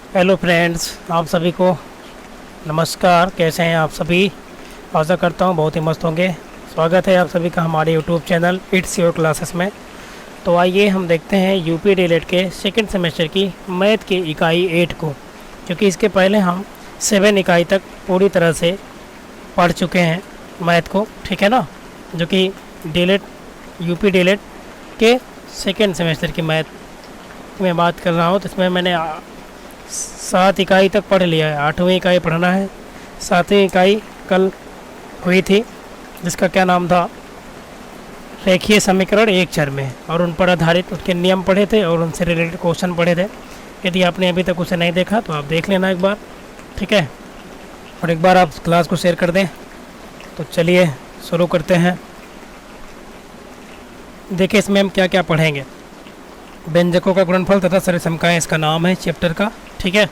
Hello friends, आप सभी को नमस्कार। कैसे हैं आप सभी? आशा करता हूँ बहुत ही मस्त होंगे। स्वागत है आप सभी का हमारे YouTube channel it's your classes में। तो आइए हम देखते हैं यूपी डीएलएड के सेकंड सेमेस्टर की मैथ की इकाई 8 को, क्योंकि इसके पहले हम 7 इकाई तक पूरी तरह से पढ़ चुके हैं मैथ को, ठीक है ना। जो कि डीएलएड यूपी डीएलएड के सेकंड सेमेस्टर की मैथ में बात कर रहा हूँ। तो इसमें मैंने 7 इकाई तक पढ़ लिया है, 8वीं इकाई पढ़ना है। 7वीं इकाई कल हुई थी, जिसका क्या नाम था, रेखीय समीकरण एक चर में, और उन पर आधारित उनके नियम पढ़े थे और उनसे रिलेटेड क्वेश्चन पढ़े थे। यदि आपने अभी तक उसे नहीं देखा तो आप देख लेना एक बार, ठीक है। और एक बार आप क्लास को शेयर कर दें। तो चलिए शुरू करते हैं। देखिए इसमें हम क्या क्या पढ़ेंगे। व्यंजकों का गुणनफल तथा सरल समकाएं इसका नाम है चैप्टर का, ठीक है।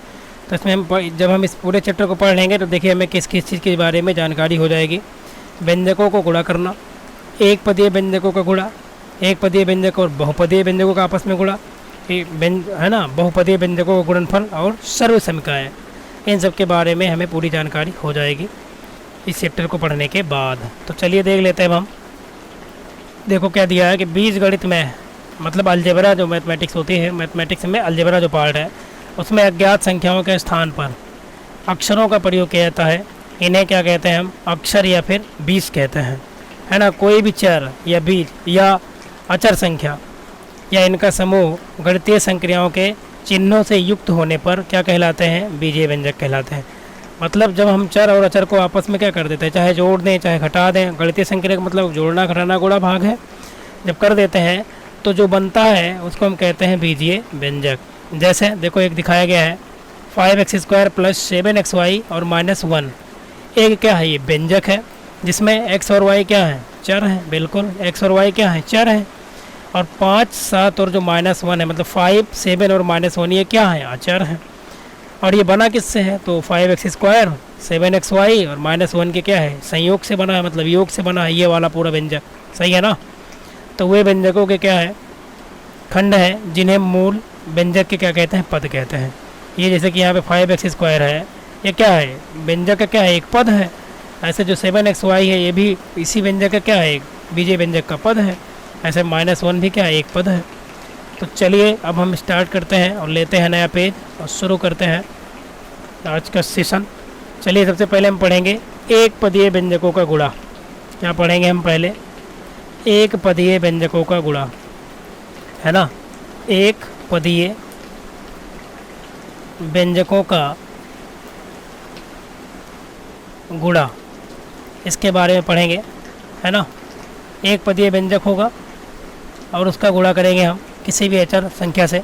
तो इसमें हम जब हम इस पूरे चैप्टर को पढ़ लेंगे तो देखिए हमें किस किस चीज़ के बारे में जानकारी हो जाएगी। व्यंजकों को गुणा करना, एक पदीय व्यंजकों का गुणा, एक पदीय व्यंजक और बहुपदीय व्यंजकों का आपस में गुणा, है ना, बहुपदीय व्यंजकों का गुणनफल और सर्व समकाएं, इन सब के बारे में हमें पूरी जानकारी हो जाएगी इस चैप्टर को पढ़ने के बाद। तो चलिए देख लेते हैं हम। देखो क्या दिया है कि बीजगणित में, मतलब अलजेब्रा जो मैथमेटिक्स होती है, मैथमेटिक्स में अलजेब्रा जो पार्ट है उसमें अज्ञात संख्याओं के स्थान पर अक्षरों का प्रयोग किया जाता है। इन्हें क्या कहते हैं हम? अक्षर या फिर बीज कहते हैं, है ना। कोई भी चर या बीज या अचर संख्या या इनका समूह गणितीय संक्रियाओं के चिन्हों से युक्त होने पर क्या कहलाते हैं? बीजीय व्यंजक कहलाते हैं। मतलब जब हम चर और अचर को आपस में क्या कर देते हैं, चाहे जोड़ दें चाहे घटा दें, गणितीय संक्रिया का मतलब जोड़ना घटाना गुणा भाग है, जब कर देते हैं तो जो बनता है उसको हम कहते हैं बीजीय व्यंजक। जैसे देखो एक दिखाया गया है 5x² + 7xy और -1। एक क्या है? ये व्यंजक है जिसमें x और y क्या है? चर है। बिल्कुल, x और y क्या है? चर है। और 5, 7 और जो -1 है, मतलब 5, 7 और -1, ये क्या है? अचर है। और ये बना किससे है? तो 5x², 7xy और -1 के क्या है? संयोग से बना है, मतलब योग से बना है ये वाला पूरा व्यंजक, सही है ना। तो वे व्यंजकों के क्या है? खंड है, जिन्हें मूल व्यंजक के क्या कहते हैं? पद कहते हैं। ये जैसे कि यहाँ पे 5x² है, ये क्या है? व्यंजक का क्या है? एक पद है। ऐसे जो 7xy है ये भी इसी व्यंजक का क्या है? एक बीजीय व्यंजक का पद है। ऐसे -1 भी क्या है? एक पद है। तो चलिए अब हम स्टार्ट करते हैं और लेते हैं नया पेज और शुरू करते हैं आज का सेशन। चलिए सबसे पहले हम पढ़ेंगे एक पदीय व्यंजकों का गुणा। क्या पढ़ेंगे हम? पहले एक पदीय व्यंजकों का गुणा, है ना। एक पदीय व्यंजकों का गुणा, इसके बारे में पढ़ेंगे, है ना। एक पदीय व्यंजक होगा और उसका गुणा करेंगे हम किसी भी अचर संख्या से।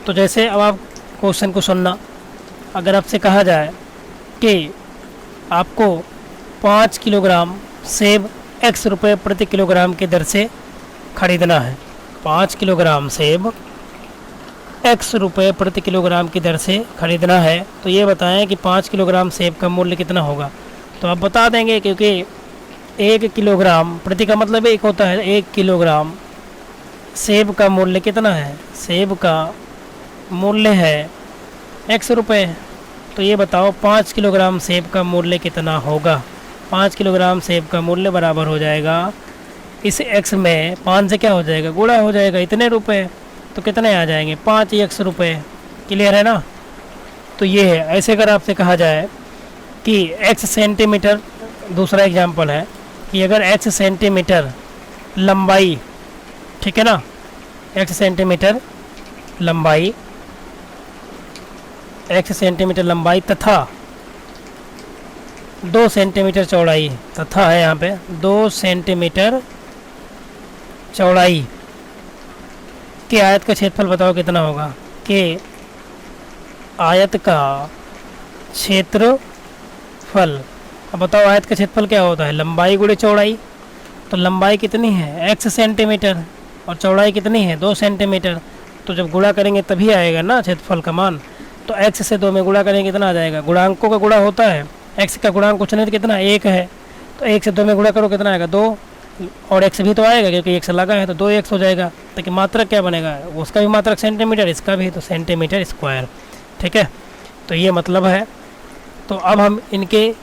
तो जैसे अब आप क्वेश्चन को सुनना, अगर आपसे कहा जाए कि आपको 5 किलोग्राम सेब x रुपये प्रति किलोग्राम की दर से खरीदना है, 5 किलोग्राम सेब x रुपये प्रति किलोग्राम की दर से खरीदना है, तो ये बताएं कि 5 किलोग्राम सेब का मूल्य कितना होगा। तो आप बता देंगे, क्योंकि 1 किलोग्राम प्रति का मतलब एक होता है, 1 किलोग्राम सेब का मूल्य कितना है? सेब का मूल्य है x रुपये। तो ये बताओ 5 किलोग्राम सेब का मूल्य कितना होगा? 5 किलोग्राम सेब का मूल्य बराबर हो जाएगा, इस x में 5 से क्या हो जाएगा? गुणा हो जाएगा, इतने रुपए। तो कितने आ जाएंगे? 5x रुपये। क्लियर है ना। तो ये है। ऐसे अगर आपसे कहा जाए कि x सेंटीमीटर, दूसरा एग्जाम्पल है कि अगर x सेंटीमीटर लंबाई, ठीक है ना, x सेंटीमीटर लंबाई, x सेंटीमीटर लंबाई तथा 2 सेंटीमीटर चौड़ाई, तथा है यहाँ पे 2 सेंटीमीटर चौड़ाई के आयत का क्षेत्रफल बताओ कितना होगा? कि आयत का क्षेत्रफल, अब बताओ आयत का क्षेत्रफल क्या होता है? लंबाई गुणे चौड़ाई। तो लंबाई कितनी है? x सेंटीमीटर और चौड़ाई कितनी है? 2 सेंटीमीटर। तो जब गुणा करेंगे तभी आएगा ना क्षेत्रफल का मान। तो x से 2 में गुणा करेंगे कितना आ जाएगा? गुणांकों का गुणा होता है, x का गुणांक कुछ नहीं तो कितना? 1 है। तो 1 से 2 में गुणा करो कितना आएगा? 2, और x भी तो आएगा क्योंकि x लगा है, तो 2x हो जाएगा। तो कि मात्रक क्या बनेगा? उसका भी मात्रक सेंटीमीटर, इसका भी, तो सेंटीमीटर स्क्वायर, ठीक है। तो ये मतलब है। तो अब हम इनके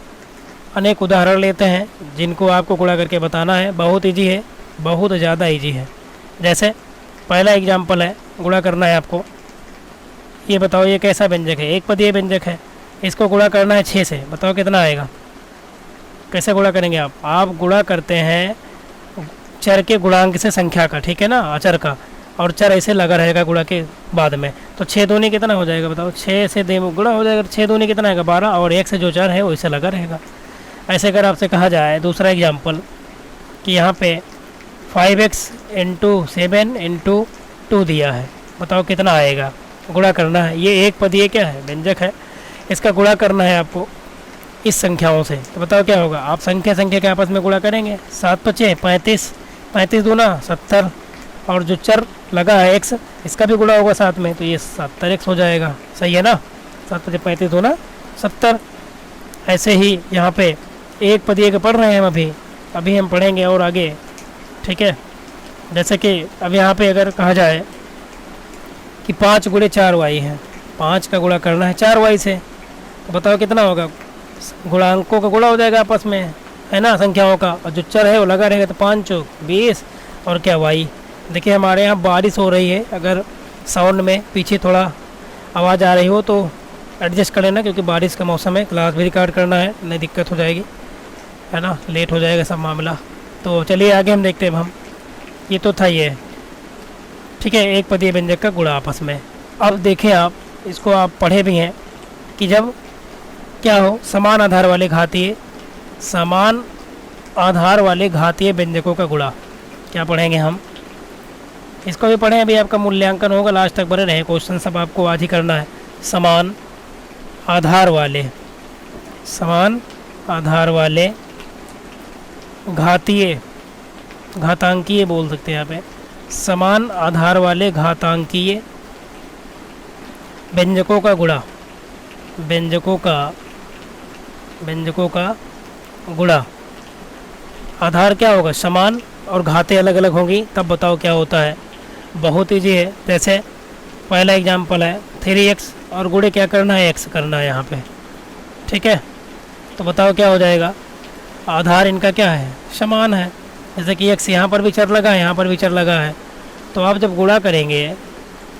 अनेक उदाहरण लेते हैं जिनको आपको गुणा करके बताना है। बहुत ईजी है, बहुत ज़्यादा ईजी है। जैसे पहला एग्जाम्पल है, गुणा करना है आपको। ये बताओ ये कैसा व्यंजक है, एक पदीय व्यंजक है, इसको गुणा करना है 6 से। बताओ कितना आएगा। कैसे गुणा करेंगे आप गुणा करते हैं चर के गुणांक से संख्या का, ठीक है ना, अचर का, और चर ऐसे लगा रहेगा गुणा के बाद में। तो 6 दूनी कितना हो जाएगा बताओ, 6 से गुणा हो जाएगा, 6 दूनी कितना आएगा 12, और 1 से जो चर है वैसे लगा रहेगा। ऐसे अगर आपसे कहा जाए दूसरा एग्जाम्पल कि यहाँ पे 5x इंटू 7 इंटू 2 दिया है, बताओ कितना आएगा। गुणा करना है, ये एक पदीय क्या है, व्यंजक है, इसका गुणा करना है आपको इस संख्याओं से। तो बताओ क्या होगा, आप संख्या के आपस में गुणा करेंगे। 7 पचे 35, 35 दूना 70, और जो चर लगा है x, इसका भी गुणा होगा साथ में, तो ये 70x हो जाएगा। सही है ना, 7 पचे 35 दूना 70। ऐसे ही यहाँ पे एक पदीय के पढ़ रहे हैं हम अभी हम पढ़ेंगे और आगे, ठीक है। जैसे कि अब यहाँ पे अगर कहा जाए कि 5 गुणे 4y है, 5 का गुणा करना है 4y से, तो बताओ कितना होगा। गुणांकों का गुणा हो जाएगा आपस में, है ना, संख्याओं का, और जो चर है वो लगा रहेगा। तो 5 चौक 20, और क्या y। देखिए हमारे यहाँ बारिश हो रही है, अगर साउंड में पीछे थोड़ा आवाज़ आ रही हो तो एडजस्ट कर लेना, क्योंकि बारिश का मौसम है, क्लास भी रिकॉर्ड करना है, नहीं दिक्कत हो जाएगी, है ना, लेट हो जाएगा सब मामला। तो चलिए आगे हम देखते हैं। हम ये तो था ये, ठीक है, एक पदीय व्यंजक का गुणा आपस में। अब देखें आप, इसको आप पढ़े भी हैं कि जब क्या हो, समान आधार वाले घातीय व्यंजकों का गुणा। क्या पढ़ेंगे हम, इसको भी पढ़ें, अभी आपका मूल्यांकन होगा, लास्ट तक बने रहे, क्वेश्चन सब आपको आज ही करना है। समान आधार वाले घातांकीय बोल सकते हैं यहाँ पे, समान आधार वाले घातांकीय व्यंजकों का गुणा, व्यंजकों का गुणा। आधार क्या होगा, समान, और घातें अलग अलग होंगी, तब बताओ क्या होता है। बहुत ईजी है। जैसे पहला एग्जाम्पल है 3x, और गुणे क्या करना है, x करना है यहाँ पे, ठीक है। तो बताओ क्या हो जाएगा, आधार इनका क्या है, समान है। जैसे कि x यहाँ पर भी चर लगा है, यहाँ पर भी चर लगा है, तो आप जब गुणा करेंगे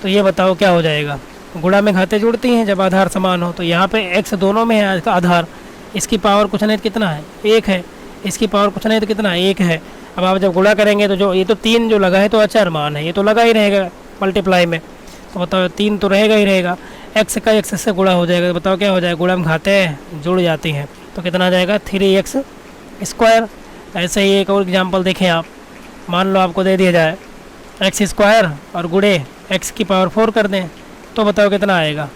तो ये बताओ क्या हो जाएगा। गुणा में घातें जुड़ती हैं जब आधार समान हो। तो यहाँ पे x दोनों में है आधार, इसकी पावर कुछ नहीं तो कितना है, 1 है, इसकी पावर कुछ नहीं तो कितना है, 1 है। अब आप जब गुणा करेंगे तो जो ये तो 3 जो लगा है तो अचर मान है, ये तो लगा ही रहेगा मल्टीप्लाई में, तो बताओ 3 तो रहेगा ही रहेगा। x का x से गुणा हो जाएगा, तो बताओ क्या हो जाएगा, गुणा में घातें जुड़ जाती हैं, तो कितना आ जाएगा 3x स्क्वायर। ऐसे ही एक और एग्जाम्पल देखें आप, मान लो आपको दे दिया जाए x स्क्वायर और गुणे x की पावर 4 कर दें, तो बताओ कितना आएगा।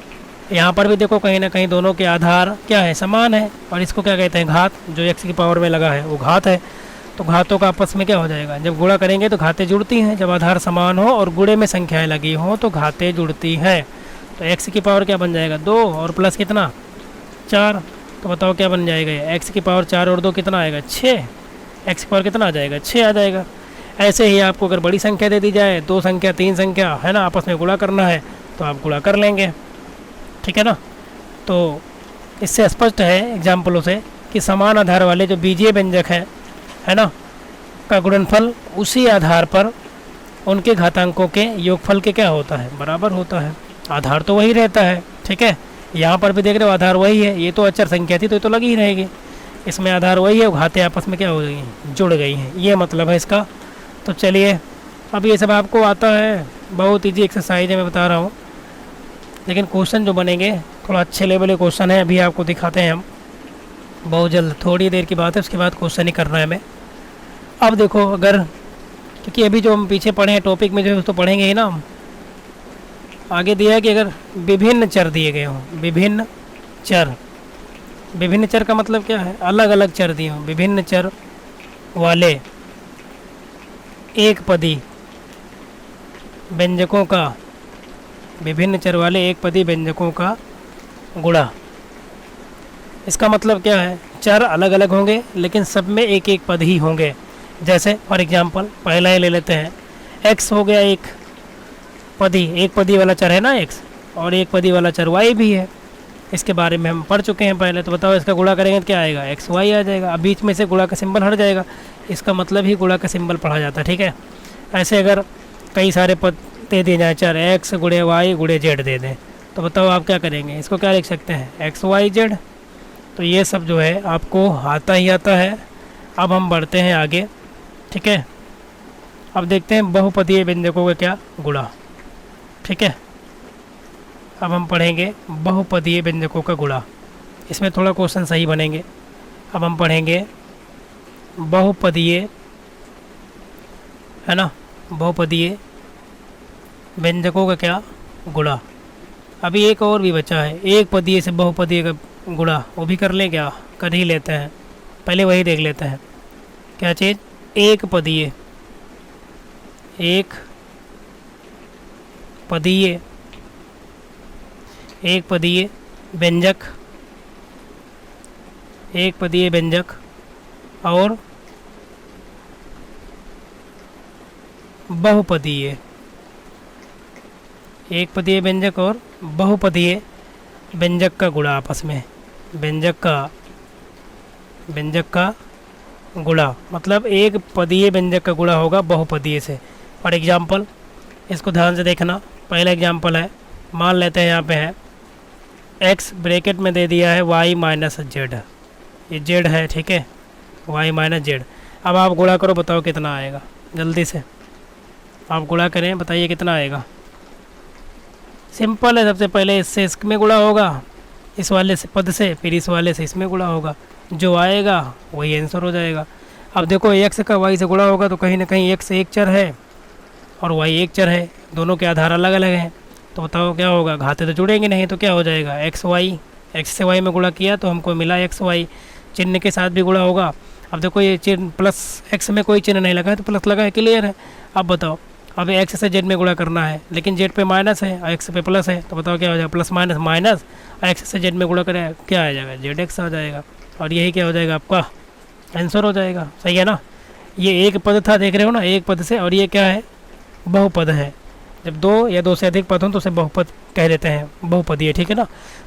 यहाँ पर भी देखो कहीं ना कहीं दोनों के आधार क्या है, समान है, और इसको क्या कहते हैं, घात। जो x की पावर में लगा है वो घात है। तो घातों का आपस में क्या हो जाएगा, जब गुणा करेंगे तो घातें जुड़ती हैं, जब आधार समान हो और गुणे में संख्याएं लगी हों तो घातें जुड़ती हैं। तो x की पावर क्या बन जाएगा, 2, और प्लस कितना 4, तो बताओ क्या बन जाएगा, ये x की पावर 4 और 2 कितना आएगा, 6। x की पावर कितना आ जाएगा, 6 आ जाएगा। ऐसे ही आपको अगर बड़ी संख्या दे दी जाए, 2 संख्या 3 संख्या, है ना, आपस में गुणा करना है, तो आप गुणा कर लेंगे, ठीक है ना। तो इससे स्पष्ट है एग्जाम्पलों से कि समान आधार वाले जो बीजीय व्यंजक है ना, का गुणनफल उसी आधार पर उनके घातांकों के योगफल के क्या होता है, बराबर होता है। आधार तो वही रहता है, ठीक है। यहाँ पर भी देख रहे हो आधार वही है, ये तो अचर संख्या थी तो ये तो लगी ही रहेगी, इसमें आधार वही है, घातें आपस में क्या हो गई हैं, जुड़ गई हैं, ये मतलब है इसका। तो चलिए, अब ये सब आपको आता है, बहुत ईजी एक्सरसाइज है, मैं बता रहा हूँ, लेकिन क्वेश्चन जो बनेंगे थोड़ा अच्छे लेवल के क्वेश्चन है, अभी आपको दिखाते हैं हम बहुत जल्द, थोड़ी देर की बात है, उसके बाद क्वेश्चन ही करना है हमें। अब देखो, अगर क्योंकि अभी जो हम पीछे पढ़े हैं टॉपिक में जो है तो पढ़ेंगे ही ना हम, आगे दिया है कि अगर विभिन्न चर दिए गए हों, विभिन्न चर का मतलब क्या है, अलग अलग चर दिए हों, विभिन्न चर वाले एक पदी व्यंजकों का, विभिन्न चर वाले एक पदी व्यंजकों का गुणा। इसका मतलब क्या है, चर अलग अलग होंगे लेकिन सब में एक एक पद ही होंगे। जैसे फॉर एग्जांपल पहला ही ले लेते हैं, x हो गया एक पदी वाला चर है ना x, और एक पदी वाला चर y भी है इसके बारे में हम पढ़ चुके हैं पहले। तो बताओ इसका गुणा करेंगे तो क्या आएगा, एक्स वाई आ जाएगा। अब बीच में से गुणा का सिंबल हट जाएगा, इसका मतलब ही गुणा का सिंबल पढ़ा जाता है, ठीक है। ऐसे अगर कई सारे पद दे दिए जाए, चार एक्स गुणे वाई गुणे जेड दे दें, तो बताओ आप क्या करेंगे, इसको क्या लिख सकते हैं, एक्स वाई जेड। तो ये सब जो है आपको आता ही आता है। अब हम बढ़ते हैं आगे, ठीक है। अब देखते हैं बहुपदीय व्यंजकों का क्या गुणा, ठीक है। अब हम पढ़ेंगे बहुपदीय व्यंजकों का गुणा, इसमें थोड़ा क्वेश्चन सही बनेंगे। अब हम पढ़ेंगे बहुपदीय, है ना, बहुपदीय व्यंजकों का क्या गुणा। अभी एक और भी बचा है, एक पदीय से बहुपदीय का गुणा, वो भी कर लें क्या, कर ही लेते हैं। पहले वही देख लेते हैं, क्या चीज़, एक पदीय, एक पदीय, एक पदीय व्यंजक, एक पदीय व्यंजक और बहुपदीय, एक पदीय व्यंजक और बहुपदीय व्यंजक का गुणा आपस में, व्यंजक का गुणा, मतलब एक पदीय व्यंजक का गुणा होगा बहुपदीय से। और एग्जाम्पल, इसको ध्यान से देखना। पहला एग्जाम्पल है, मान लेते हैं यहाँ पे है x ब्रैकेट में दे दिया है y माइनस जेड, ये जेड है, ठीक है, y माइनस जेड। अब आप गुणा करो, बताओ कितना आएगा, जल्दी से आप गुणा करें, बताइए कितना आएगा। सिंपल है, सबसे पहले इससे इसमें गुणा होगा, इस वाले से पद से, फिर इस वाले से इसमें गुणा होगा, जो आएगा वही आंसर हो जाएगा। अब देखो x का y से गुणा होगा तो कहीं ना कहीं x एक चर है और y एक चर है, दोनों के आधार अलग अलग हैं, तो बताओ क्या होगा, घाते तो जुड़ेंगे नहीं, तो क्या हो जाएगा, एक्स वाई, एक्स से वाई में गुणा किया तो हमको मिला एक्स वाई, चिन्ह के साथ भी गुणा होगा। अब देखो ये चिन्ह प्लस एक्स में कोई चिन्ह नहीं लगा है तो प्लस लगा है, क्लियर है। अब बताओ, अब एक्स से जेड में गुणा करना है, लेकिन जेड पे माइनस है और एक्स पे प्लस है, तो बताओ क्या हो जाएगा, प्लस माइनस माइनस, और एक्स से जेड में गुणा करें क्या आ जाएगा, जेड एक्स आ जाएगा, और यही क्या हो जाएगा, आपका आंसर हो जाएगा। सही है ना। ये एक पद था, देख रहे हो ना, एक पद से, और ये क्या है, बहुपद है। जब दो या दो से अधिक पद हों तो उसे बहुपद कह देते हैं, बहुपदीय, ठीक है ना।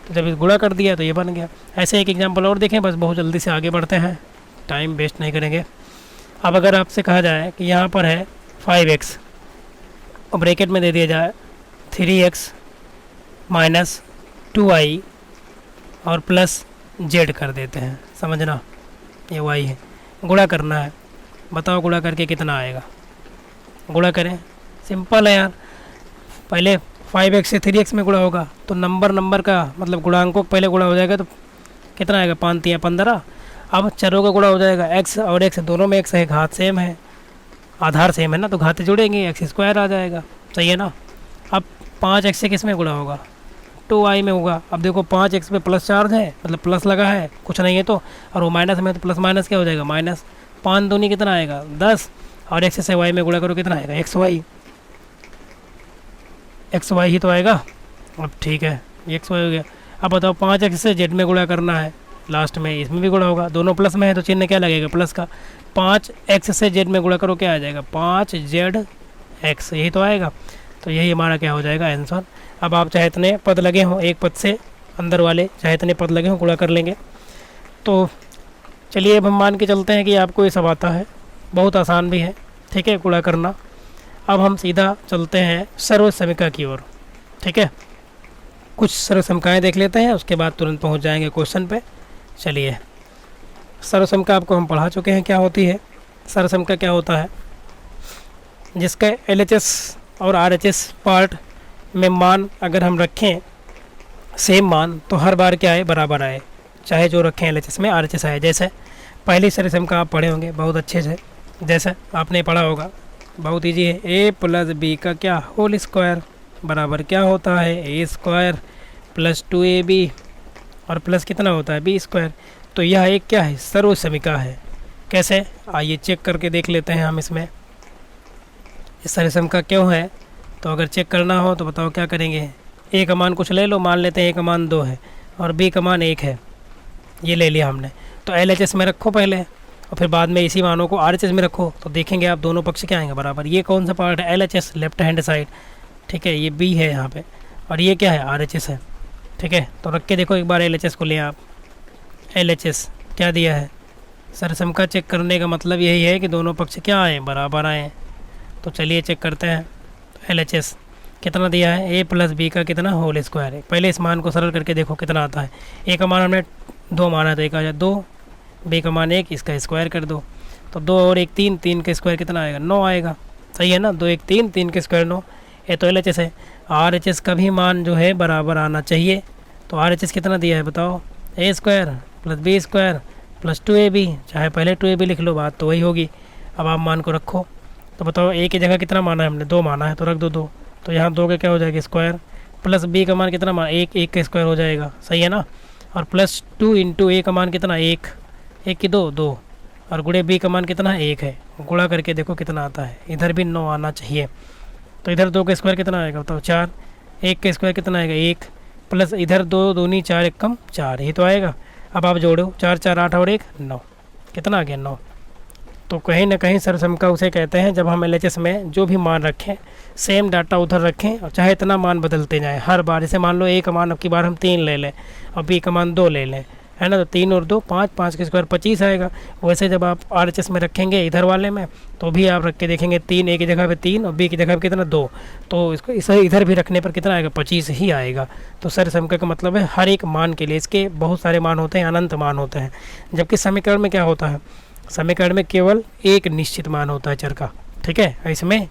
तो जब इस गुणा कर दिया तो ये बन गया। ऐसे एक एग्जांपल और देखें, बस बहुत जल्दी से आगे बढ़ते हैं, टाइम वेस्ट नहीं करेंगे। अब अगर आपसे कहा जाए कि यहाँ पर है 5x और ब्रैकेट में दे दिया जाए 3x माइनस 2y और प्लस z कर देते हैं, समझना, ये y है, गुणा करना है, बताओ गुणा करके कितना आएगा, गुणा करें, सिंपल है यार। पहले 5x से 3x में गुणा होगा तो नंबर का मतलब गुणांकों का पहले गुणा हो जाएगा, तो कितना आएगा, 5 या 15। अब चरों का गुणा हो जाएगा, x और x दोनों में x है, घात सेम है, आधार सेम है ना, तो घाते जुड़ेंगे, एक्स स्क्वायर आ जाएगा। सही है ना। अब 5x से किस में गुणा होगा, 2y में होगा। अब देखो 5x पे प्लस चार्ज है, मतलब प्लस लगा है, कुछ नहीं है तो, और वो माइनस में, तो प्लस माइनस क्या हो जाएगा, माइनस। 5 दूनी कितना आएगा, 10, और x से y में गुणा करो कितना आएगा, एक्स वाई ही तो आएगा। अब ठीक है, एक्स वाई हो गया। अब बताओ 5x से जेड में गुणा करना है, लास्ट में इसमें भी गुणा होगा, दोनों प्लस में है तो चिन्ह क्या लगेगा, प्लस का। 5x से जेड में गुणा करो क्या आ जाएगा, 5zx, यही तो आएगा। तो यही हमारा क्या हो जाएगा, आंसर। अब आप चाहे इतने पद लगे हों, एक पद से अंदर वाले चाहे इतने पद लगे हों, गुणा कर लेंगे। तो चलिए अब हम मान के चलते हैं कि आपको ये सब आता है, बहुत आसान भी है, ठीक है, गुणा करना। अब हम सीधा चलते हैं सर्वसमिका की ओर, ठीक है। कुछ सर्वसमिकाएँ देख लेते हैं, उसके बाद तुरंत पहुंच जाएंगे क्वेश्चन पे। चलिए, सर्वसमिका आपको हम पढ़ा चुके हैं क्या होती है। सर्वसमिका क्या होता है, जिसका LHS और RHS पार्ट में मान अगर हम रखें सेम मान, तो हर बार क्या आए, बराबर आए, चाहे जो रखें LHS में RHS आए। जैसे पहली सर्वसमिका आप पढ़े होंगे बहुत अच्छे से, जैसे आपने पढ़ा होगा, बहुत ईजी है, a प्लस बी का क्या होल स्क्वायर बराबर क्या होता है, a स्क्वायर प्लस 2ab और प्लस कितना होता है, b स्क्वायर। तो यह एक क्या है, सर्वसमिका है। कैसे, आइए चेक करके देख लेते हैं हम इसमें इस सर्वसमिका क्यों है। तो अगर चेक करना हो तो बताओ क्या करेंगे, a का मान कुछ ले लो, मान लेते हैं a का मान 2 है और b का मान 1 है, ये ले लिया हमने। तो LHS में रखो पहले और फिर बाद में इसी मानों को RHS में रखो, तो देखेंगे आप दोनों पक्ष क्या आएंगे, बराबर। ये कौन सा पार्ट है, LHS, लेफ्ट हैंड साइड, ठीक है, ये B है यहाँ पे, और ये क्या है, RHS है। ठीक है। तो रख के देखो एक बार LHS को ले आप। LHS क्या दिया है, सरसम का चेक करने का मतलब यही है कि दोनों पक्ष क्या आए, बराबर आए। तो चलिए चेक करते हैं। LHS कितना दिया है, a प्लस बी का कितना होल स्क्वायर है। पहले इस मान को सरल करके देखो कितना आता है। a का मान हमने 2 माना है तो 1 आ जाए 2, b का मान 1, इसका स्क्वायर कर दो तो 2 और 1 3, 3 का स्क्वायर कितना आएगा, 9 आएगा। सही है ना, 2 1 3, 3 का स्क्वायर 9। ये तो LHS है। RHS का भी मान जो है बराबर आना चाहिए। तो RHS कितना दिया है बताओ, a square plus B square plus 2ab, चाहे पहले 2ab लिख लो, बात तो वही होगी। अब आप मान को रखो तो बताओ a की जगह कितना माना है हमने, 2 माना है तो रख दो 2, तो यहाँ 2 का क्या हो जाएगा स्क्वायर, प्लस b का मान कितना माना 1, 1 का स्क्वायर हो जाएगा। सही है ना, और प्लस 2 इंटू a का मान कितना 1, 1 की 2 2, और गुणे b का मान कितना 1 है। गुणा करके देखो कितना आता है, इधर भी 9 आना चाहिए। तो इधर 2 का स्क्वायर कितना आएगा बताओ 4, 1 का स्क्वायर कितना आएगा 1, प्लस इधर 2 दूनी 4 1 कम 4, ये तो आएगा। अब आप जोड़ो 4 4 8 और 1 9, कितना आ गया 9। तो कहीं ना कहीं सरसमका उसे कहते हैं जब हम LHS में जो भी मान रखें सेम डाटा उधर रखें, और चाहे इतना मान बदलते जाएं हर बार। जैसे मान लो a का मान अब की बार हम 3 ले लें और b का मान 2 ले लें, है ना, तो 3 और 2 5, 5 के स्क्वायर 25 आएगा। वैसे जब आप RHS में रखेंगे इधर वाले में तो भी आप रख के देखेंगे 3 a की जगह पे 3 और b की जगह पे कितना 2, तो इसको इसे इधर भी रखने पर कितना आएगा 25 ही आएगा। तो सरसमका का मतलब है हर एक मान के लिए, इसके बहुत सारे मान होते हैं, अनंत मान होते हैं। जबकि समीकरण में क्या होता है, समीकरण में केवल एक निश्चित मान होता है चर का, ठीक है, इसमें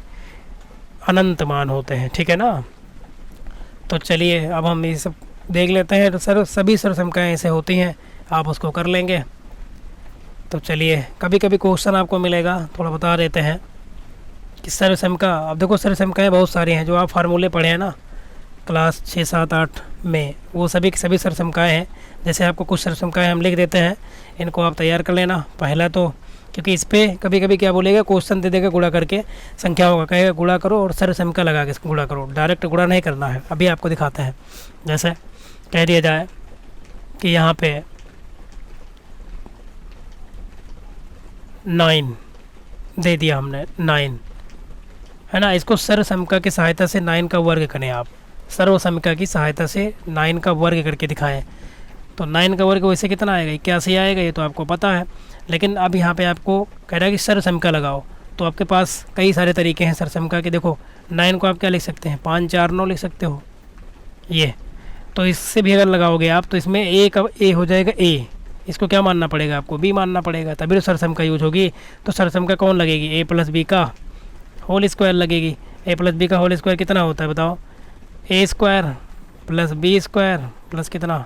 अनंत मान होते हैं, ठीक है ना। तो चलिए अब हम ये सब देख लेते हैं। तो सभी सरसमकाएँ ऐसे होती हैं, आप उसको कर लेंगे। तो चलिए कभी कभी क्वेश्चन आपको मिलेगा, थोड़ा बता देते हैं कि सरसमका। अब देखो सरसमकाएँ बहुत सारी हैं जो आप फार्मूले पढ़े हैं ना क्लास 6 7 8 में, वो सभी की सभी सरसमकाएँ हैं। जैसे आपको कुछ सरसमकाएँ हम लिख देते हैं, इनको आप तैयार कर लेना। पहला तो क्योंकि इस पर कभी कभी क्या बोलेगा, क्वेश्चन दे देगा गुणा करके संख्या होगा, कहेगा गुणा करो और सरसमका लगा के गुणा करो, डायरेक्ट गुणा नहीं करना है। अभी आपको दिखाते हैं। जैसे कह दिया जाए कि यहाँ पे 9 दे दिया हमने, 9 है ना, इसको सरसमका की सहायता से 9 का वर्ग करें आप, सर्वसमका की सहायता से 9 का वर्ग करके दिखाएं। तो 9 का वर्ग वैसे कितना आएगा, 81 आएगा, ये तो आपको पता है। लेकिन अब यहाँ पे आपको कह रहा है कि सरसमका लगाओ, तो आपके पास कई सारे तरीके हैं सरसमका के। देखो 9 को आप क्या लिख सकते हैं, 5 4 9 लिख सकते हो ये। तो इससे भी अगर लगाओगे आप तो इसमें a का a हो जाएगा a, इसको क्या मानना पड़ेगा आपको, b मानना पड़ेगा, तभी तो सरसमका यूज होगी। तो सरसमका कौन लगेगी, a प्लस बी का होल स्क्वायर लगेगी। a प्लस बी का होल स्क्वायर कितना होता है बताओ, a square plus B square plus कितना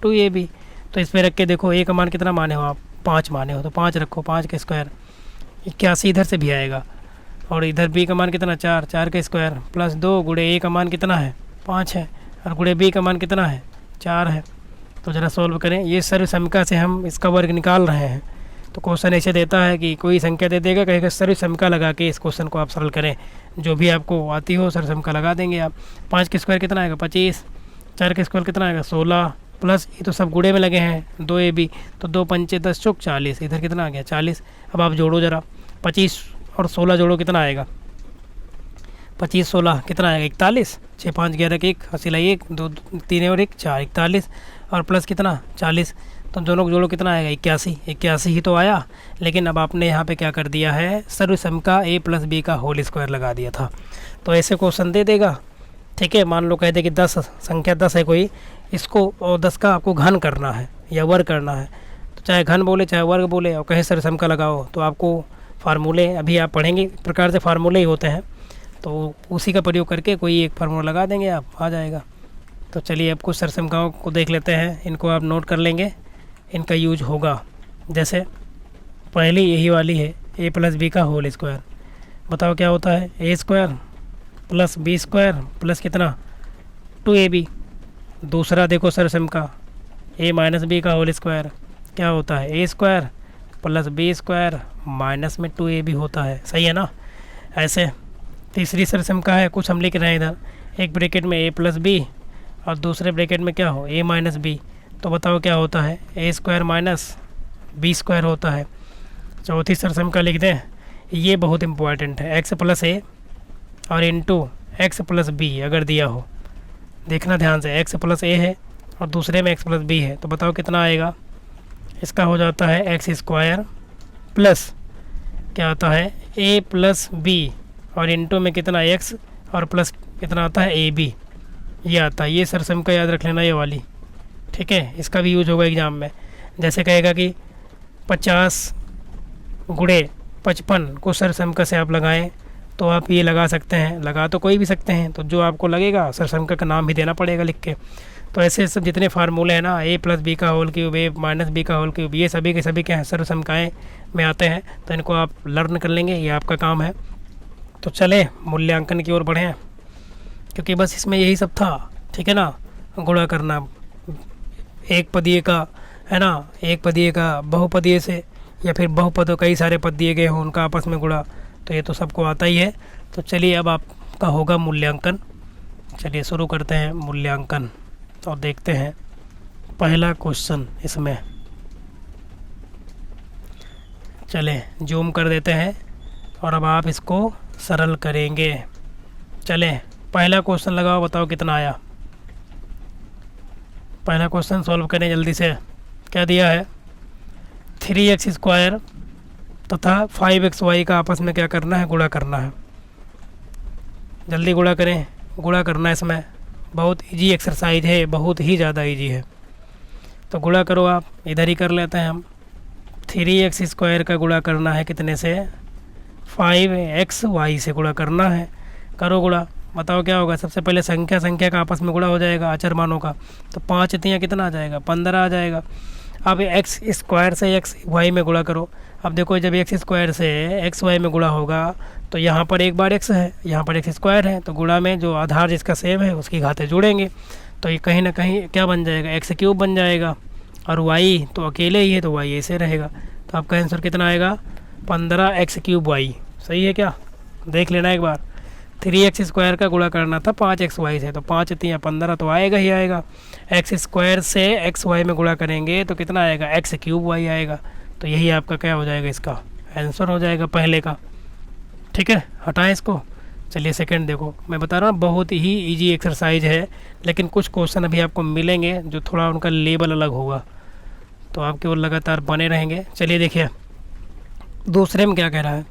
2ab। तो इसमें रख के देखो a का मान कितना माने हो आप, 5 माने हो, तो 5 रखो, 5 का स्क्वायर 81 इधर से भी आएगा, और इधर b का मान कितना 4, 4 का स्क्वायर प्लस 2 गुणे a का मान कितना है 5 है, और गुणे b का मान कितना है 4 है। तो ज़रा सॉल्व करें, ये सर्वसमका से हम इसका वर्ग निकाल रहे हैं। तो क्वेश्चन ऐसे देता है कि कोई संख्या दे देगा, कहेगा सर्वसमका लगा के इस क्वेश्चन को आप सरल करें। जो भी आपको आती हो सर्वसमका लगा देंगे आप। 5 का स्क्वायर कितना आएगा 25, 4 का स्क्वायर कितना आएगा 16, प्लस ये तो सब गुणे में लगे हैं 2ab, तो 2 पंचे 10 चौक 40, इधर कितना आ गया 40। अब आप जोड़ो ज़रा, 25 और 16 जोड़ो कितना आएगा, 25 16 कितना आएगा 41, 6 5 11 1 80 1 2 3 और 1 4 41, और प्लस कितना 40। तो दोनों को जोड़ो कितना आएगा 81, 81 ही तो आया। लेकिन अब आपने यहाँ पे क्या कर दिया है, सर्वसमका a प्लस बी का होल स्क्वायर लगा दिया था। तो ऐसे क्वेश्चन दे देगा, ठीक है। मान लो कह दे कि 10 संख्या 10 है कोई, इसको और 10 का आपको घन करना है या वर्ग करना है, तो चाहे घन बोले चाहे वर्ग बोले और कहे सरसमका लगाओ, तो आपको फार्मूले अभी आप पढ़ेंगे एक प्रकार से फार्मूले ही होते हैं, तो उसी का प्रयोग करके कोई एक फार्मूला लगा देंगे आप, आ जाएगा। तो चलिए अब कुछ सरसमकाओं को देख लेते हैं, इनको आप नोट कर लेंगे, इनका यूज होगा। जैसे पहली यही वाली है a प्लस बी का होल स्क्वायर, बताओ क्या होता है, a square plus B square plus कितना 2ab। दूसरा देखो सरसमका a माइनस बी का होल स्क्वायर क्या होता है, a square plus B square minus में 2ab होता है, सही है ना। ऐसे तीसरी सरसमका है, कुछ हम लिख रहे हैं इधर, एक ब्रैकेट में a प्लस बी और दूसरे ब्रैकेट में क्या हो a माइनस बी, तो बताओ क्या होता है, a square minus B square होता है। चौथी सरसमका लिख दें, ये बहुत इंपॉर्टेंट है, x प्लस a और इंटू एक्स प्लस बी अगर दिया हो, देखना ध्यान से, x प्लस a है और दूसरे में एक्स प्लस बी है, तो बताओ कितना आएगा। इसका हो जाता है एक्स स्क्वायर प्लस क्या आता है ए प्लस बी, और इंटू में कितना एक्स और प्लस कितना आता है ए बी, ये आता है। ये सरसम का याद रख लेना ये वाली, ठीक है। इसका भी यूज होगा एग्ज़ाम में। जैसे कहेगा कि 50 गुणे 55 को सरसम का से आप लगाएं, तो आप ये लगा सकते हैं, लगा तो कोई भी सकते हैं, तो जो आपको लगेगा सरसम का नाम भी देना पड़ेगा लिख के। तो ऐसे सब जितने फार्मूले हैं ना, ए प्लस बी का होल क्यूब, ए माइनस बी का होल क्यूब, ये सभी के सभी क्या हैं सरसमकाएँ में आते हैं। तो इनको आप लर्न कर लेंगे, ये आपका काम है। तो चले मूल्यांकन की ओर बढ़ें, क्योंकि बस इसमें यही सब था, ठीक है ना। गुणा करना एक पदीय का, है ना, एक पदीय का बहुपदीय से, या फिर बहुपदों कई सारे पद दिए गए हों उनका आपस में गुणा, तो ये तो सबको आता ही है। तो चलिए अब आपका होगा मूल्यांकन। चलिए शुरू करते हैं मूल्यांकन और देखते हैं पहला क्वेश्चन इसमें। चले जूम कर देते हैं और अब आप इसको सरल करेंगे। चले पहला क्वेश्चन लगाओ, बताओ कितना आया। पहला क्वेश्चन सॉल्व करें जल्दी से। क्या दिया है, 3x स्क्वायर तथा 5xy का आपस में क्या करना है, गुणा करना है। जल्दी गुणा करें, गुणा करना है। इसमें बहुत इजी एक्सरसाइज है, बहुत ही ज़्यादा इजी है। तो गुणा करो आप, इधर ही कर लेते हैं हम। 3x स्क्वायर का गुणा करना है कितने से, 5xy से गुणा करना है। करो गुणा, बताओ क्या होगा। सबसे पहले संख्या का आपस में गुणा हो जाएगा अचर मानों का, तो 5 तियाँ कितना आ जाएगा, 15 आ जाएगा। अब एक्स स्क्वायर से एक्स वाई में गुणा करो। अब देखो जब एक्स स्क्वायर से एक्स वाई में गुणा होगा तो यहाँ पर एक बार एक्स है, यहाँ पर एक्स स्क्वायर है, तो गुणा में जो आधार जिसका सेम है उसकी घातें जोड़ेंगे, तो ये कहीं ना कहीं क्या बन जाएगा, एक्स क्यूब बन जाएगा। और वाई तो अकेले ही है, तो वाई ऐसे रहेगा। तो आपका आंसर कितना आएगा, 15x क्यूब वाई। सही है क्या, देख लेना एक बार। 3x स्क्वायर का गुणा करना था 5xy से, तो 5 तियाँ 15 तो आएगा ही आएगा। एक्स स्क्वायर से एक्स वाई में गुणा करेंगे तो कितना आएगा, एक्स क्यूब वाई आएगा। तो यही आपका क्या हो जाएगा, इसका आंसर हो जाएगा पहले का। ठीक है, हटाएं इसको। चलिए सेकंड देखो, मैं बता रहा हूँ बहुत ही इजी एक्सरसाइज है, लेकिन कुछ क्वेश्चन अभी आपको मिलेंगे जो थोड़ा उनका लेवल अलग होगा, तो आपके वो लगातार बने रहेंगे। चलिए देखिए दूसरे में क्या कह रहा है,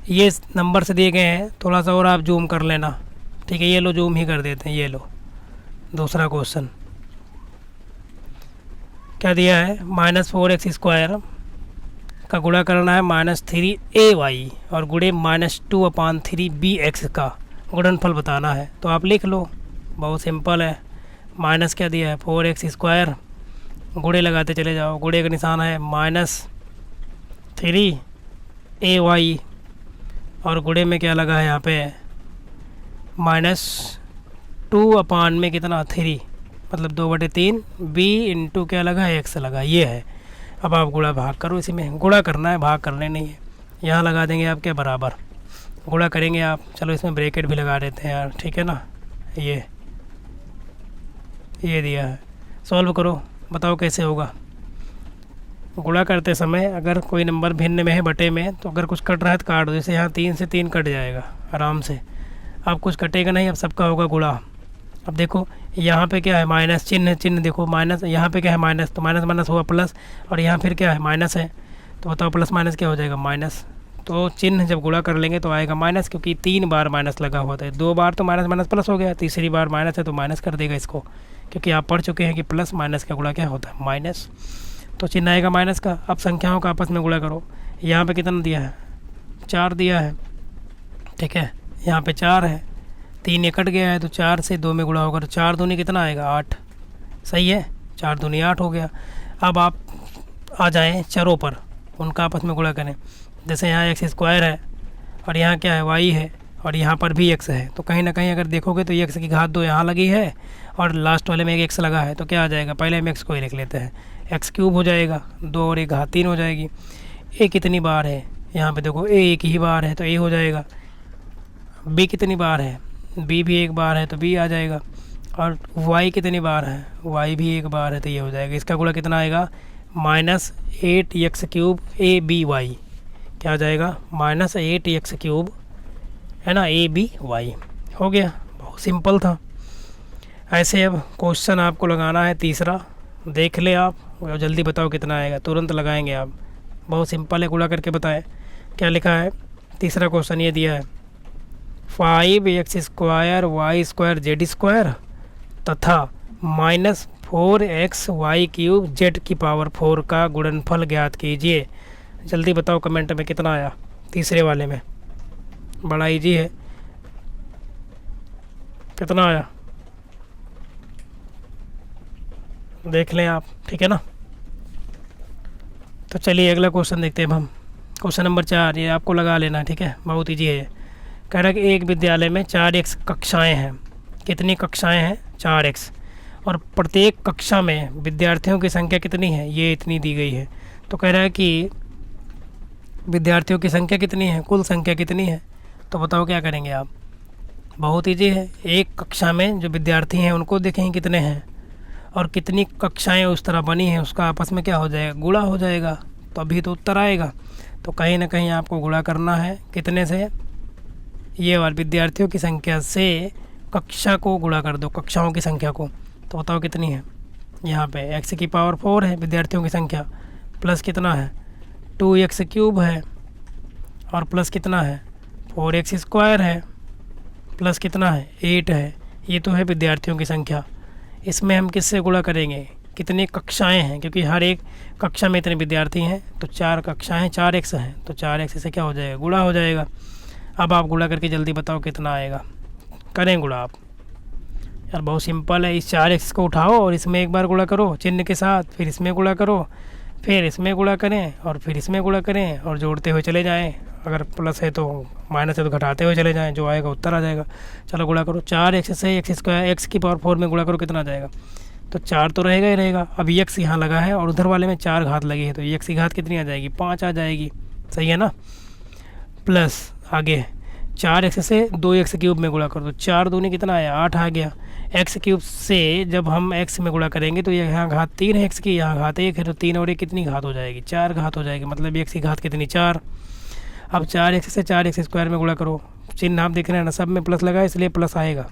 ये नंबर से दिए गए हैं, थोड़ा सा और आप जूम कर लेना। ठीक है, ये लो जूम ही कर देते हैं। ये लो दूसरा क्वेश्चन क्या दिया है, -4x स्क्वायर का गुणा करना है -3ay और गुणे -2/3bx का गुणनफल बताना है। तो आप लिख लो, बहुत सिंपल है। माइनस क्या दिया है, 4x स्क्वायर, गुणे लगाते चले जाओ, गुणे का निशान है -3ay और गुणे में क्या लगा है यहाँ पे -2 में कितना 3, मतलब 2/3 b इंटू क्या लगा है, x लगा, ये है। अब आप गुणा भाग करो, इसी में गुणा करना है, भाग करने नहीं है। यहाँ लगा देंगे आप क्या बराबर, गुणा करेंगे आप। चलो इसमें ब्रैकेट भी लगा देते हैं यार, ठीक है ना। ये दिया है, सॉल्व करो, बताओ कैसे होगा। गुणा करते समय अगर कोई नंबर भिन्न में है बटे में, तो अगर कुछ कट रहा है तो काट दो। जैसे यहाँ 3 से 3 कट जाएगा आराम से। अब कुछ कटेगा नहीं, अब सबका होगा गुणा। अब देखो यहाँ पे क्या है, माइनस चिन्ह देखो, माइनस यहाँ पे क्या है माइनस, तो माइनस माइनस हुआ प्लस, और यहाँ फिर क्या है माइनस है, तो बताओ प्लस माइनस क्या हो जाएगा, माइनस। तो चिन्ह जब गुणा कर लेंगे तो आएगा माइनस, क्योंकि 3 बार माइनस लगा हुआ था। 2 बार तो माइनस माइनस प्लस हो गया, तीसरी बार माइनस है तो माइनस कर देगा इसको, क्योंकि आप पढ़ चुके हैं कि प्लस माइनस का गुणा क्या होता है, माइनस। तो चिन्ह आएगा माइनस का। अब संख्याओं का आपस में गुणा करो। यहाँ पे कितना दिया है, 4 दिया है, ठीक है। यहाँ पे 4 है, 3 कट गया है, तो 4 से 2 में गुणा होगा, तो 4 दूनी कितना आएगा, 8। सही है, 4 दूनी 8 हो गया। अब आप आ जाएं चरों पर, उनका आपस में गुणा करें। जैसे यहाँ एक्स स्क्वायर है और यहाँ क्या है, वाई है, और यहाँ पर भी एक्स है, तो कहीं ना कहीं अगर देखोगे तो एक्स की घात 2 यहाँ लगी है और लास्ट वाले में एक एक्स लगा है, तो क्या आ जाएगा, पहले हम एक्स को ही लिख लेते हैं, एक्स क्यूब हो जाएगा, 2 और 1 घात 3 हो जाएगी। ए कितनी बार है, यहाँ पे देखो ए एक ही बार है तो ए हो जाएगा। बी कितनी बार है, बी भी एक बार है तो बी आ जाएगा। और वाई कितनी बार है, वाई भी एक बार है तो ये हो जाएगा। इसका गुणा कितना आएगा, -8x cube A B Y, क्या आ जाएगा, -8x क्यूब, है ना, ए बी वाई। हो गया, बहुत सिंपल था। ऐसे अब क्वेश्चन आपको लगाना है तीसरा, देख ले आप और जल्दी बताओ कितना आएगा, तुरंत लगाएंगे आप। बहुत सिंपल है, गुणा करके बताएं। क्या लिखा है तीसरा क्वेश्चन, ये दिया है 5x² y² z² तथा -4xy³ z⁴ का गुणनफल ज्ञात कीजिए। जल्दी बताओ कमेंट में कितना आया तीसरे वाले में। बड़ा इजी है, कितना आया देख लें आप, ठीक है ना। तो चलिए अगला क्वेश्चन देखते हैं हम। क्वेश्चन नंबर 4, ये आपको लगा लेना है, ठीक है, बहुत ईजी है। कह रहा है कि एक विद्यालय में 4x कक्षाएं हैं। कितनी कक्षाएं हैं? 4x। और प्रत्येक कक्षा में विद्यार्थियों की संख्या कितनी है? ये इतनी दी गई है। तो कह रहा है कि विद्यार्थियों की संख्या कितनी है, कुल संख्या कितनी है। तो बताओ क्या करेंगे आप। बहुत ईजी है, एक कक्षा में जो विद्यार्थी हैं उनको देखेंगे कितने हैं, और कितनी कक्षाएं उस तरह बनी हैं उसका आपस में क्या हो जाएगा, गुणा हो जाएगा, तो अभी तो उत्तर आएगा। तो कहीं ना कहीं आपको गुणा करना है, कितने से, ये वाले विद्यार्थियों की संख्या से कक्षा को गुणा कर दो, कक्षाओं की संख्या को। तो बताओ कितनी है। यहाँ पे x⁴ है विद्यार्थियों की संख्या, प्लस कितना है 2x³ है, और प्लस कितना है 4x² है, प्लस कितना है 8 है। ये तो है विद्यार्थियों की संख्या। इसमें हम किससे गुणा करेंगे, कितनी कक्षाएं हैं, क्योंकि हर एक कक्षा में इतने विद्यार्थी हैं, तो 4 कक्षाएं 4x हैं, तो 4x से क्या हो जाएगा, गुणा हो जाएगा। अब आप गुणा करके जल्दी बताओ कितना आएगा। करें गुणा आप, यार बहुत सिंपल है। इस 4x को उठाओ और इसमें एक बार गुणा करो चिन्ह के साथ, फिर इसमें गुणा करो, फिर इसमें गुणा करें, और फिर इसमें गुणा करें, और जोड़ते हुए चले जाएं। अगर प्लस है तो माइनस है तो घटाते हुए चले जाएं, जो आएगा उत्तर आ जाएगा। चलो गुणा करो, 4x से x⁴ में गुणा करो, कितना आ जाएगा। तो 4 तो रहेगा ही रहेगा। अब x यहाँ लगा है और उधर वाले में 4 घात लगी है, तो x की घात कितनी आ जाएगी, 5 आ जाएगी, सही है ना। प्लस आगे 4x से 2x³ में गुणा करो, तो 4 दूनी कितना आया, 8 आ गया। x³ से जब हम x में गुणा करेंगे तो ये यहाँ घात 3 है x की, यहाँ घात 1 है, तो 3 और 1 कितनी घात हो जाएगी, 4 घात हो जाएगी, मतलब x की घात कितनी, 4। अब 4x से 4x² में गुणा करो, चिन्ह आप देख रहे हैं ना, सब में प्लस लगा है इसलिए प्लस आएगा।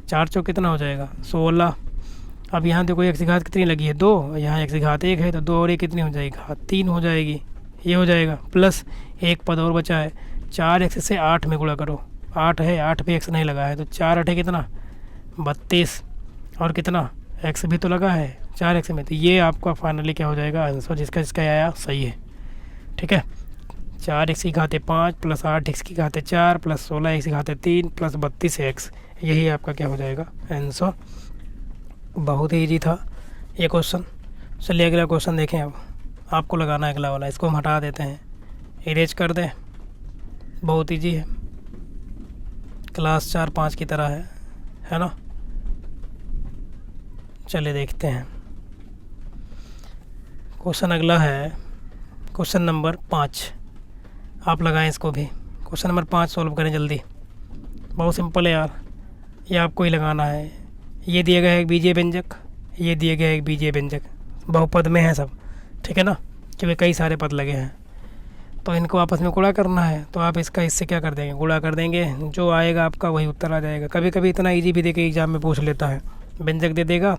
4 चौक कितना हो जाएगा 16। अब यहाँ देखो x की घात कितनी लगी है 2, यहाँ x की घात 1 है, तो 2 और 1 कितनी हो जाएगी, घात 3 हो जाएगी, ये हो जाएगा। प्लस एक पद और बचा है, 4x से 8 में गुणा करो, 8 है, 8 पे x नहीं लगा है, तो 4 8 है कितना 32, और कितना x भी तो लगा है 4x में, तो ये आपका फाइनली क्या हो जाएगा आंसर, जिसका आया सही है, ठीक है। 4x की घात 5 प्लस 8x की घात 4 प्लस 16x की घात 3 प्लस 32x, यही आपका क्या हो जाएगा आंसर। बहुत ही ईजी था ये क्वेश्चन। चलिए अगला क्वेश्चन देखें। अब आपको लगाना है अगला वाला, इसको हम हटा देते हैं, इरेज कर दें। बहुत ईजी है, क्लास 4-5 की तरह है ना। चलिए देखते हैं। क्वेश्चन अगला है क्वेश्चन नंबर 5, आप लगाएं इसको भी। क्वेश्चन नंबर 5 सॉल्व करें जल्दी, बहुत सिंपल है यार, ये आपको ही लगाना है। ये दिया गया है एक बीजीय व्यंजक, ये दिया गया है एक बीजीय व्यंजक, बहुपद में है सब, ठीक है ना, क्योंकि कई सारे पद लगे हैं, तो इनको आपस में गुणा करना है। तो आप इसका इससे क्या कर देंगे, गुणा कर देंगे, जो आएगा आपका वही उत्तर आ जाएगा। कभी कभी इतना इजी भी देके एग्जाम में पूछ लेता है, व्यंजक दे देगा,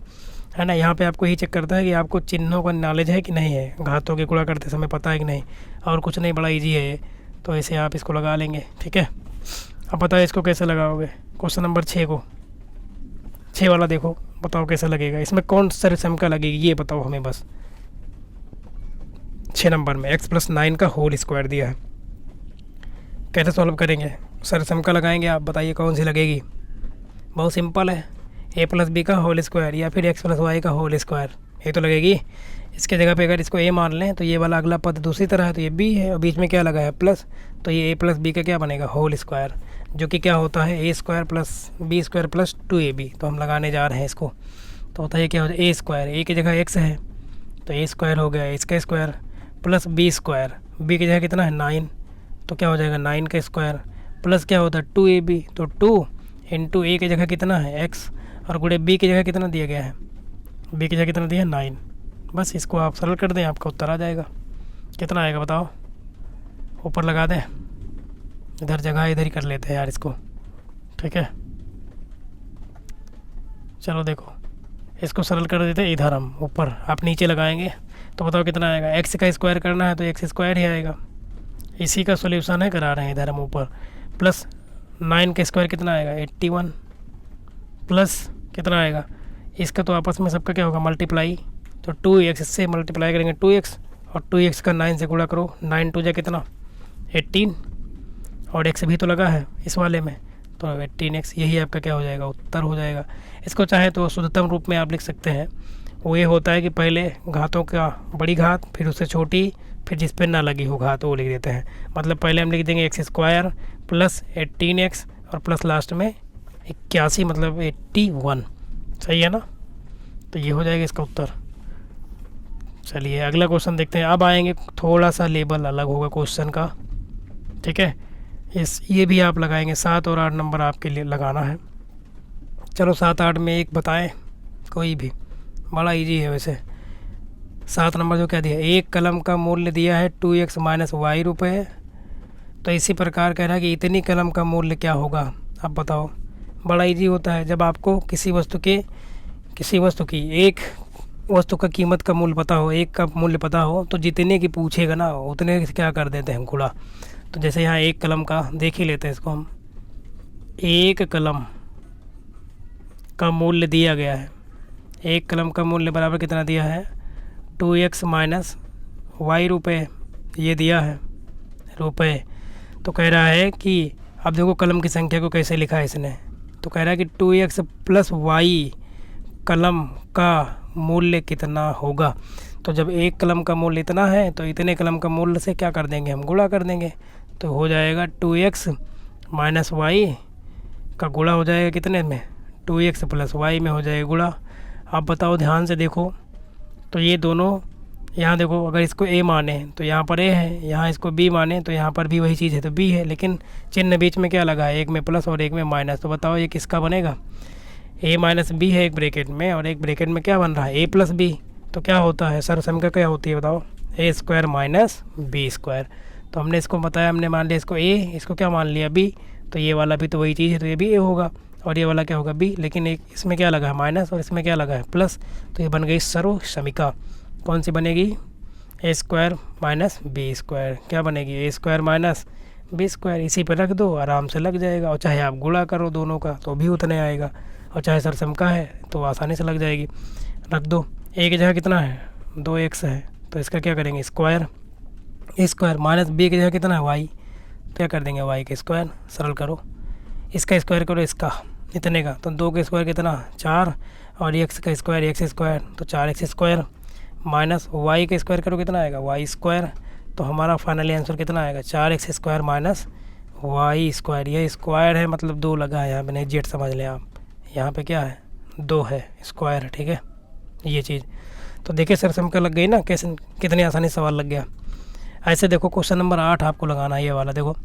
है ना। यहाँ पे आपको यही चेक करता है कि आपको चिन्हों का नॉलेज है कि नहीं है, घातों के गुणा करते समय पता है कि नहीं, और कुछ नहीं, बड़ा ईजी है ये। तो ऐसे आप इसको लगा लेंगे, ठीक है। अब बताओ इसको कैसे लगाओगे। क्वेश्चन नंबर 6 को, 6 वाला देखो, बताओ कैसे लगेगा, इसमें कौन सा संख्या लगेगी ये बताओ हमें बस। 6 नंबर में x+9 का होल स्क्वायर दिया है, कैसे सॉल्व करेंगे, संख्या लगाएंगे, आप बताइए कौन सी लगेगी। बहुत सिंपल है, a+b का होल स्क्वायर या फिर x+y का होल स्क्वायर, ये तो लगेगी। इसके जगह पे अगर इसको a मान लें तो ये वाला अगला पद दूसरी तरह है, तो ये b है, और बीच में क्या लगा है प्लस, तो ये a+b का क्या बनेगा होल स्क्वायर, जो कि क्या होता है a² + b² + 2ab। तो हम लगाने जा रहे हैं इसको, तो होता है क्या होता है a², a की जगह x है तो a² हो गया, इसका स्क्वायर प्लस b², b की जगह कितना है 9, तो क्या हो जाएगा 9 का स्क्वायर, प्लस क्या होता है 2ab, तो 2 इंटू a की जगह कितना है x, और गुणे b की जगह कितना दिया गया है, b की जगह कितना दिया है 9। बस इसको आप सरल कर दें, आपका उत्तर आ जाएगा। कितना आएगा बताओ, ऊपर लगा दें, इधर जगह इधर ही कर लेते हैं यार इसको, ठीक है। चलो देखो, इसको सरल कर देते हैं इधर हम ऊपर, आप नीचे लगाएंगे तो बताओ कितना आएगा। एक्स का स्क्वायर करना है तो एक्स स्क्वायर ही आएगा, इसी का सोल्यूशन है, करा रहे हैं इधर हम ऊपर। प्लस 9 का स्क्वायर कितना आएगा 81, प्लस कितना आएगा इसका, तो आपस में सबका क्या होगा मल्टीप्लाई, तो 2x से मल्टीप्लाई करेंगे 2x, और 2x का 9 से गुणा करो, 9 2 जा कितना 18, और x भी तो लगा है इस वाले में, तो 18x, यही आपका क्या हो जाएगा उत्तर हो जाएगा। इसको चाहे तो शुद्धतम रूप में आप लिख सकते हैं, वो ये होता है कि पहले घातों का बड़ी घात, फिर उससे छोटी, फिर जिस पे ना लगी हो घात वो लिख देते हैं। मतलब पहले हम लिख देंगे एक्स स्क्वायर प्लस 18x और प्लस लास्ट में 81, मतलब 81, सही है ना। तो ये हो जाएगा इसका उत्तर। चलिए अगला क्वेश्चन देखते हैं। अब आएंगे थोड़ा सा लेबल अलग होगा क्वेश्चन का, ठीक है। ये भी आप लगाएंगे, 7 और 8 नंबर आपके लिए लगाना है। चलो 7 8 में एक बताएं कोई भी, बड़ा इजी है वैसे। 7 नंबर जो क्या दिया, एक कलम का मूल्य दिया है 2x माइनस वाई रुपये, तो इसी प्रकार कह रहा है कि इतनी कलम का मूल्य क्या होगा, अब बताओ। बड़ा इजी होता है, जब आपको किसी वस्तु की एक वस्तु का कीमत का मूल्य पता हो, एक का मूल्य पता हो, तो जितने की पूछेगा ना उतने से क्या कर देते हैं गुणा। तो जैसे यहाँ एक कलम का देख ही लेते हैं इसको हम, एक कलम का मूल्य दिया गया है, एक कलम का मूल्य बराबर कितना दिया है 2x माइनस वाई रुपये, ये दिया है रुपये। तो कह रहा है कि अब देखो कलम की संख्या को कैसे लिखा है इसने, तो कह रहा है कि 2x प्लस वाई कलम का मूल्य कितना होगा। तो जब एक कलम का मूल्य इतना है तो इतने कलम का मूल्य से क्या कर देंगे हम गुणा कर देंगे, तो हो जाएगा 2x माइनस वाई का गुणा हो जाएगा कितने में 2x प्लस वाई में हो जाएगा गुणा। आप बताओ ध्यान से देखो, तो ये दोनों यहाँ देखो, अगर इसको a माने तो यहाँ पर a है, यहाँ इसको b माने तो यहाँ पर भी वही चीज़ है तो b है, लेकिन चिन्ह बीच में क्या लगा है, एक में प्लस और एक में माइनस। तो बताओ ये किसका बनेगा, a माइनस बी है एक ब्रैकेट में, और एक ब्रैकेट में क्या बन रहा है a प्लस बी। तो क्या होता है सर्वसम क्या होती है बताओ, a square minus B square. तो हमने इसको बताया, हमने मान लिया इसको a, इसको क्या मान लिया b, तो ये वाला भी तो वही चीज़ है, तो ये भी a होगा और ये वाला क्या होगा b, लेकिन एक इसमें क्या लगा है माइनस और इसमें क्या लगा है प्लस, तो ये बन गई सर्व समीका। कौन सी बनेगी, ए स्क्वायर माइनस बी स्क्वायर, क्या बनेगी ए स्क्वायर माइनस बी स्क्वायर। इसी पर रख दो, आराम से लग जाएगा, और चाहे आप गुणा करो दोनों का तो भी उतने आएगा, और चाहे सरसम का है तो आसानी से लग जाएगी। रख दो, ए की जगह कितना है 2x है, तो इसका क्या करेंगे स्क्वायर, ए स्क्वायर माइनस बी की जगह कितना है वाई, तो क्या कर देंगे वाई का स्क्वायर, सरल करो, इसका स्क्वायर करो इसका इतने का, तो 2 का स्क्वायर कितना 4, और x का स्क्वायर एक्स स्क्वायर, तो 4x स्क्वायर माइनस वाई का स्क्वायर करो कितना आएगा वाई स्क्वायर। तो हमारा फाइनली आंसर कितना आएगा 4x square minus Y square. ये स्क्वायर है मतलब 2 लगा है यहाँ पे, नहीं जेड समझ लें आप, यहाँ पे क्या है 2 है स्क्वायर है, ठीक है ये चीज़। तो देखिए सरसम का लग गई ना, कैसे कितनी आसानी सवाल लग गया। ऐसे देखो क्वेश्चन नंबर 8 आपको लगाना है ये वाला। देखो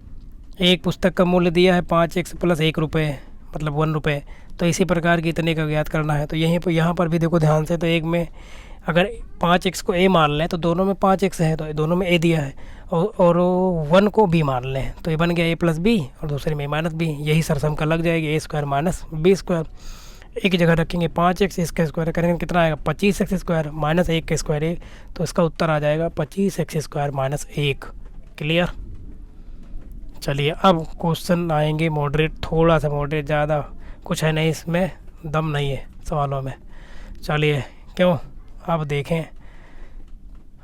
एक पुस्तक का मूल्य दिया है 5x प्लस 1 रुपये, मतलब 1 रुपये, तो इसी प्रकार की इतने का ज्ञात करना है। तो यहीं पर यहाँ पर भी देखो ध्यान से, तो एक में अगर 5x को a मान लें तो दोनों में 5x है, तो दोनों में a दिया है, और 1 को b मान लें तो ये बन गया a प्लस बी, और दूसरे में a माइनस बी, यही सरसम का लग जाएगी a square minus B square. एक जगह रखेंगे 5x, इसका स्क्वायर करेंगे कितना आएगा 25x स्क्वायर माइनस 1 का स्क्वायर 1, तो इसका उत्तर आ जाएगा 25x स्क्वायर माइनस 1। क्लियर। चलिए अब क्वेश्चन आएंगे मॉडरेट, थोड़ा सा मॉडरेट, ज़्यादा कुछ है नहीं इसमें, दम नहीं है सवालों में। चलिए क्यों, अब देखें,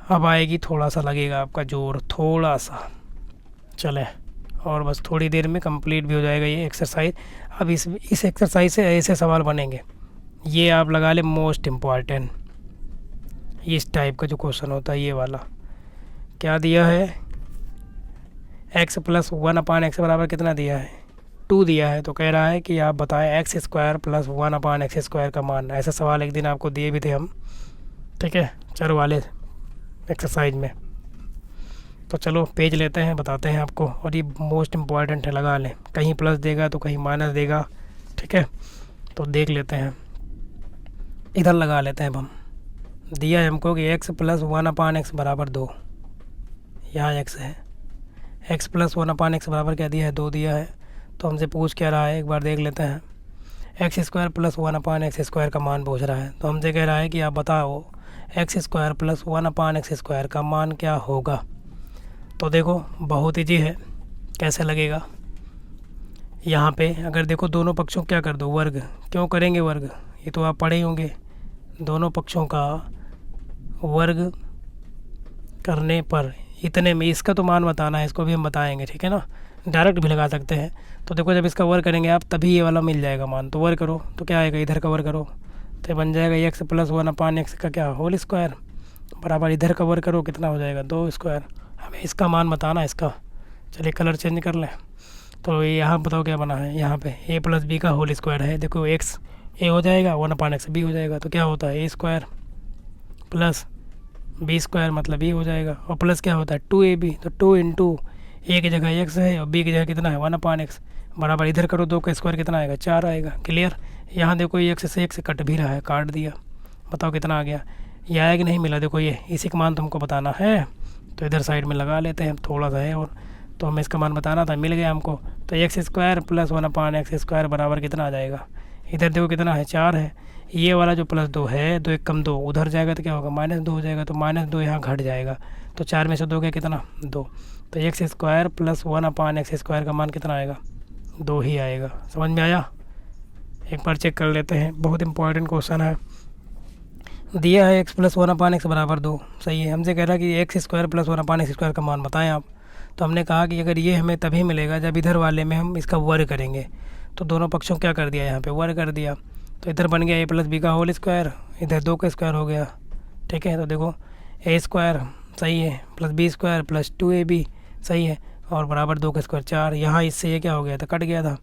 अब आएगी, थोड़ा सा लगेगा आपका जोर, थोड़ा सा। चले, और बस थोड़ी देर में कंप्लीट भी हो जाएगा ये एक्सरसाइज। अब इस एक्सरसाइज से ऐसे सवाल बनेंगे, ये आप लगा लें मोस्ट इम्पॉर्टेंट, इस टाइप का जो क्वेश्चन होता है ये वाला। क्या दिया है x प्लस 1/x बराबर कितना दिया है 2 दिया है, तो कह रहा है कि आप बताएं x square plus 1/x square का मान। ऐसा सवाल एक दिन आपको दिए भी थे हम, ठीक है, चर वाले एक्सरसाइज में। तो चलो पेज लेते हैं, बताते हैं आपको, और ये मोस्ट इम्पॉर्टेंट है, लगा लें, कहीं प्लस देगा तो कहीं माइनस देगा, ठीक है। तो देख लेते हैं, इधर लगा लेते हैं अब हम। दिया है हमको कि x प्लस 1/x बराबर 2, यहाँ x है, x प्लस 1/x बराबर क्या दिया है 2 दिया है। तो हमसे पूछ क्या रहा है, एक बार देख लेते हैं। एक्स स्क्वायर प्लस 1/x² का मान पूछ रहा है। तो हमसे कह रहा है कि आप बताओ एक्स स्क्वायर प्लस 1/x² का मान क्या होगा। तो देखो बहुत ईजी है, कैसे लगेगा। यहाँ पे अगर देखो दोनों पक्षों क्या कर दो, वर्ग। क्यों करेंगे वर्ग, ये तो आप पढ़े ही होंगे। दोनों पक्षों का वर्ग करने पर इतने में, इसका तो मान बताना है, इसको भी हम बताएंगे, ठीक है ना। डायरेक्ट भी लगा सकते हैं। तो देखो जब इसका वर्ग करेंगे आप तभी ये वाला मिल जाएगा मान। तो वर्ग करो तो क्या आएगा, इधर का वर्ग करो तो बन जाएगा एक्स प्लस 1/x का क्या होल स्क्वायर बराबर इधर का वर्ग करो कितना हो जाएगा 2 स्क्वायर। हमें इसका मान बताना है इसका। चलिए कलर चेंज कर लें। तो यहाँ बताओ क्या बना है, यहाँ पे a प्लस बी का होल स्क्वायर है। देखो x a हो जाएगा 1/x b हो जाएगा। तो क्या होता है a square plus B square मतलब ये हो जाएगा। और प्लस क्या होता है 2ab। तो 2 इंटू ए की जगह x है और b की जगह कितना है 1/x बराबर इधर करो 2 का स्क्वायर कितना आएगा 4 आएगा। क्लियर। यहाँ देखो ये x से कट भी रहा है, काट दिया। बताओ कितना आ गया, ये आया कि नहीं मिला। देखो ये इसी का मान तुमको बताना है। तो इधर साइड में लगा लेते हैं, थोड़ा सा है और तो हमें इसका मान बताना था, मिल गया हमको। तो एक्स स्क्वायर प्लस 1/x² बराबर कितना आ जाएगा, इधर देखो कितना है 4 है। ये वाला जो प्लस 2 है 2 1 कम 2 उधर जाएगा तो क्या होगा -2 हो जाएगा। तो -2 यहाँ घट जाएगा। तो 4 में से 2 गया कितना 2। तो एक्स स्क्वायर प्लस 1/x² का मान कितना आएगा 2 ही आएगा। समझ में आया। एक बार चेक कर लेते हैं, बहुत इंपॉर्टेंट क्वेश्चन है। दिया है एक्स प्लस 1/x बराबर 2, सही है। हमसे कह रहा है कि एक्स स्क्वायर प्लस 1/x² का मान बताएं आप। तो हमने कहा कि अगर ये हमें तभी मिलेगा जब इधर वाले में हम इसका वर्ग करेंगे। तो दोनों पक्षों क्या कर दिया, यहाँ पे वर्ग कर दिया। तो इधर बन गया a प्लस बी का होल स्क्वायर, इधर 2 का स्क्वायर हो गया, ठीक है। तो देखो a स्क्वायर सही है plus B square plus 2ab सही है और बराबर 2 का स्क्वायर 4। यहाँ इससे ये क्या हो गया था, कट गया था।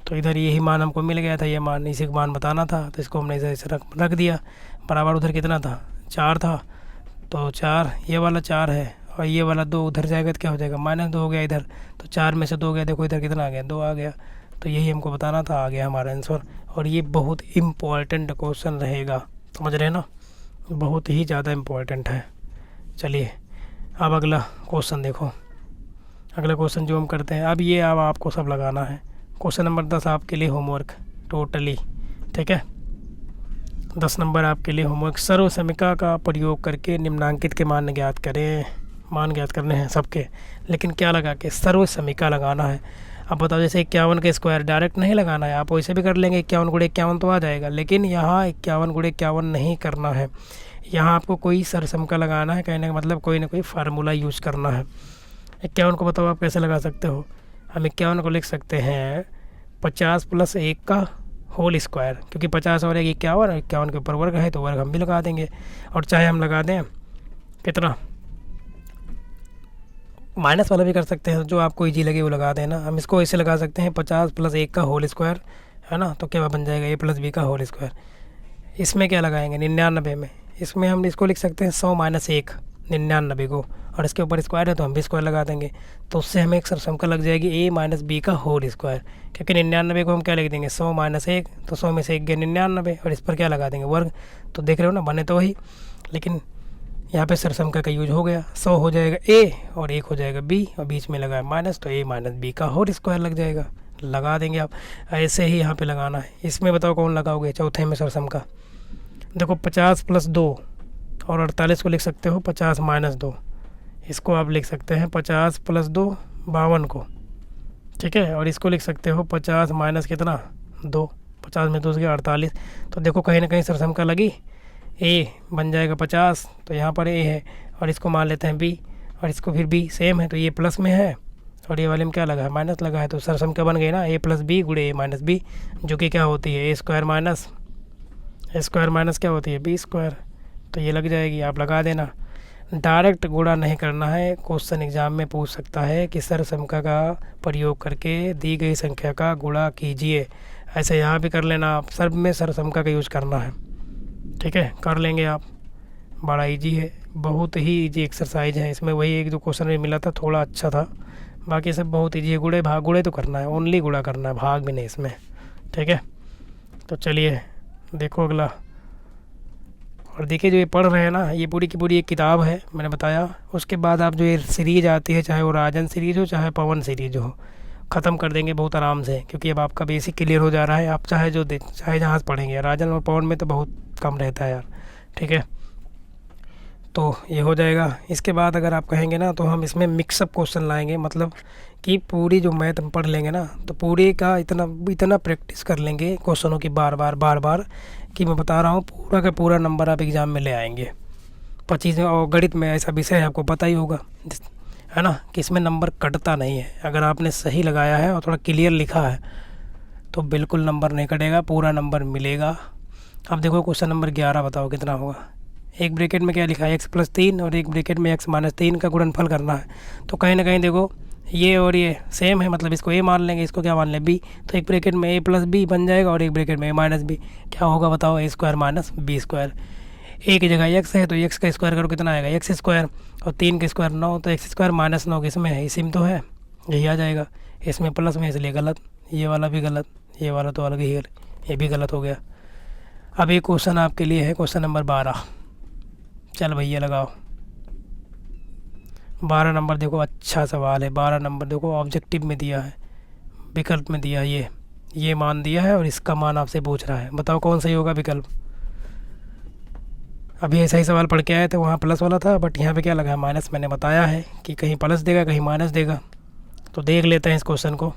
तो इधर यही मान हमको मिल गया था, ये मान इसी का मान बताना था। तो इसको हमने इसे रख दिया बराबर। उधर कितना था 4 था। तो 4 ये वाला 4 है और ये वाला 2 उधर जाएगा तो क्या हो जाएगा -2 हो गया इधर। तो 4 में से 2 गया, देखो इधर कितना आ गया 2 आ गया। तो यही हमको बताना था, आ गया हमारा आंसर। और ये बहुत इम्पोर्टेंट क्वेश्चन रहेगा, समझ रहे हैं ना, बहुत ही ज़्यादा इम्पोर्टेंट है। चलिए अब अगला क्वेश्चन देखो। अगला क्वेश्चन जो हम करते हैं अब ये अब आपको सब लगाना है। क्वेश्चन नंबर 10 आपके लिए होमवर्क टोटली, ठीक है। 10 नंबर आपके लिए होमवर्क। सर्व समीकरण का प्रयोग करके निम्नांकित के मान ज्ञात करें। मान ज्ञात करने हैं सबके, लेकिन क्या लगा के सर्व समीकरण लगाना है। अब बताओ जैसे 51 का स्क्वायर डायरेक्ट नहीं लगाना है, आप वैसे भी कर लेंगे 51 × 51 तो आ जाएगा। लेकिन यहाँ 51 × 51 नहीं करना है, यहाँ आपको कोई सर्व समीकरण लगाना है। कहने का मतलब कोई ना कोई फार्मूला यूज़ करना है। 51 को बताओ आप कैसे लगा सकते हो। हम 51 को लिख सकते हैं 50 + 1 का होल स्क्वायर, क्योंकि 50 और 1 51, 51 के ऊपर वर्ग है तो वर्ग हम भी लगा देंगे। और चाहे हम लगा दें कितना, माइनस वाला भी कर सकते हैं, जो आपको इजी लगे वो लगा देना। हम इसको ऐसे लगा सकते हैं 50 + 1 का होल स्क्वायर, है ना। तो क्या बन जाएगा a + b का होल स्क्वायर। इसमें क्या लगाएंगे 99 में, इसमें हम इसको लिख सकते हैं 100 - 1 99 को, और इसके ऊपर स्क्वायर है तो हम भी स्क्वायर लगा देंगे। तो उससे हमें एक सरसमका लग जाएगी a - b का होल स्क्वायर, क्योंकि 99 को हम क्या लिख देंगे 100 - 1, तो 100 में से 1 गया 99 और इस पर क्या लगा देंगे वर्ग। तो देख रहे हो ना, बने तो वही, लेकिन यहाँ पे सरसमका का यूज हो गया। 100 हो जाएगा a और 1 हो जाएगा b और बीच में लगा है माइनस, तो a - b का होल स्क्वायर लग जाएगा। लगा देंगे आप, ऐसे ही यहाँ पे लगाना है। इसमें बताओ कौन लगाओगे चौथे में सरसमका। देखो 50 + 2 और 48 को लिख सकते हो 50 - 2। इसको आप लिख सकते हैं 50 + 2 52 को, ठीक है। और इसको लिख सकते हो 50 - कितना 2, 50 में 2 गया 48। तो देखो कहीं ना कहीं सरसमका लगी, a बन जाएगा 50, तो यहाँ पर a है और इसको मान लेते हैं b और इसको फिर b सेम है, तो ये प्लस में है और ये वाले में क्या लगा है माइनस लगा है। तो सरसमका बन गई ना a + b × a - b, जो कि क्या होती है a² माइनस क्या होती है b²। तो ये लग जाएगी, आप लगा देना। डायरेक्ट गुणा नहीं करना है। क्वेश्चन एग्जाम में पूछ सकता है कि सरसमका का प्रयोग करके दी गई संख्या का गुणा कीजिए। ऐसे यहाँ भी कर लेना आप, सब में सरसमका का यूज़ करना है, ठीक है। कर लेंगे आप, बड़ा इजी है, बहुत ही इजी एक्सरसाइज है। इसमें वही एक जो क्वेश्चन में मिला था थोड़ा अच्छा था, बाकी सब बहुत इजी है। गुणे भाग, गुणे तो करना है, ओनली गुणा करना है, भाग भी नहीं इसमें, ठीक है। तो चलिए देखो अगला। और देखिए जो ये पढ़ रहे हैं ना, ये पूरी की पूरी एक किताब है, मैंने बताया। उसके बाद आप जो ये सीरीज़ आती है, चाहे वो राजन सीरीज़ हो चाहे पवन सीरीज़ हो, ख़त्म कर देंगे बहुत आराम से, क्योंकि अब आपका बेसिक क्लियर हो जा रहा है। आप चाहे जो दे चाहे जहाँ से पढ़ेंगे, राजन और पवन में तो बहुत कम रहता है यार, ठीक है। तो ये हो जाएगा। इसके बाद अगर आप कहेंगे ना तो हम इसमें मिक्सअप क्वेश्चन लाएंगे, मतलब कि पूरी जो मैथ हम पढ़ लेंगे ना तो पूरी का इतना इतना प्रैक्टिस कर लेंगे क्वेश्चनों की बार बार कि मैं बता रहा हूँ पूरा का पूरा नंबर आप एग्ज़ाम में ले आएंगे 25 में। और गणित में ऐसा विषय है, आपको पता ही होगा, है ना, कि इसमें नंबर कटता नहीं है। अगर आपने सही लगाया है और थोड़ा क्लियर लिखा है तो बिल्कुल नंबर नहीं कटेगा, पूरा नंबर मिलेगा। अब देखो क्वेश्चन नंबर 11 बताओ कितना होगा। एक ब्रैकेट में क्या लिखा है, x+3 और एक ब्रैकेट में x-3 का गुणनफल करना है। तो कहीं ना कहीं देखो ये और ये सेम है, मतलब इसको a मान लेंगे, इसको क्या मान लें b। तो एक ब्रैकेट में a+b बन जाएगा और एक ब्रैकेट में a-b। क्या होगा बताओ, a² - b²। a की जगह x है तो x का स्क्वायर करो कितना आएगा, x²। और 3 का स्क्वायर 9, तो x² - 9 किसमें है, इसी में तो है, यही आ जाएगा। इसमें प्लस में इसलिए गलत, ये वाला भी गलत, ये वाला तो अलग ही है, ये भी गलत हो गया। अब एक क्वेश्चन आपके लिए है, क्वेश्चन नंबर 12। चल भैया लगाओ 12 नंबर। देखो अच्छा सवाल है, 12 नंबर देखो ऑब्जेक्टिव में दिया है, विकल्प में दिया है, ये मान दिया है और इसका मान आपसे पूछ रहा है। बताओ कौन सही होगा विकल्प। अभी ऐसा ही सवाल पढ़ के आए थे, वहाँ प्लस वाला था, बट यहाँ पे क्या लगा है, माइनस। मैंने बताया है कि कहीं प्लस देगा कहीं माइनस देगा। तो देख लेते हैं इस क्वेश्चन को,